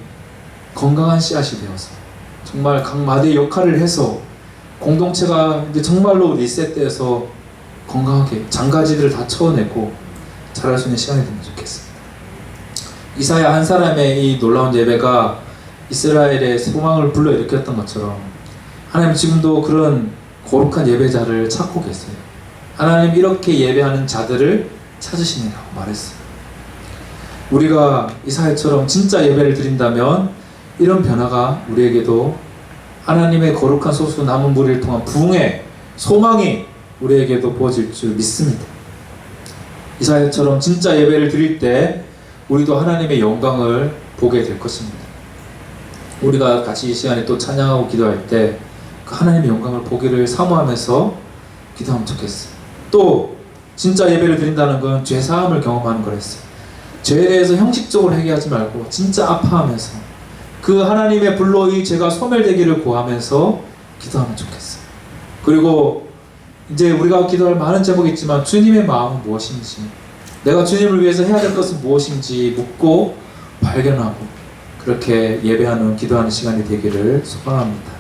건강한 씨앗이 되어서 정말 각 마디의 역할을 해서 공동체가 이제 정말로 리셋돼서 건강하게 장가지들을 다 쳐내고 자랄 수 있는 시간이 되면 좋겠습니다. 이사야 한 사람의 이 놀라운 예배가 이스라엘의 소망을 불러일으켰던 것처럼 하나님 지금도 그런 거룩한 예배자를 찾고 계세요. 하나님 이렇게 예배하는 자들을 찾으시니라고 말했어요. 우리가 이사야처럼 진짜 예배를 드린다면 이런 변화가 우리에게도 하나님의 거룩한 소수 남은 무리를 통한 부흥의 소망이 우리에게도 부어질 줄 믿습니다. 이사야처럼 진짜 예배를 드릴 때 우리도 하나님의 영광을 보게 될 것입니다. 우리가 같이 이 시간에 또 찬양하고 기도할 때 그 하나님의 영광을 보기를 사모하면서 기도하면 좋겠어요. 또 진짜 예배를 드린다는 건 죄사함을 경험하는 거랬어요. 죄에 대해서 형식적으로 회개하지 말고 진짜 아파하면서 그 하나님의 불로 이 죄가 소멸되기를 구하면서 기도하면 좋겠어요. 그리고 이제 우리가 기도할 많은 제목이 있지만 주님의 마음은 무엇인지, 내가 주님을 위해서 해야 될 것은 무엇인지 묻고 발견하고 그렇게 예배하는 기도하는 시간이 되기를 소망합니다.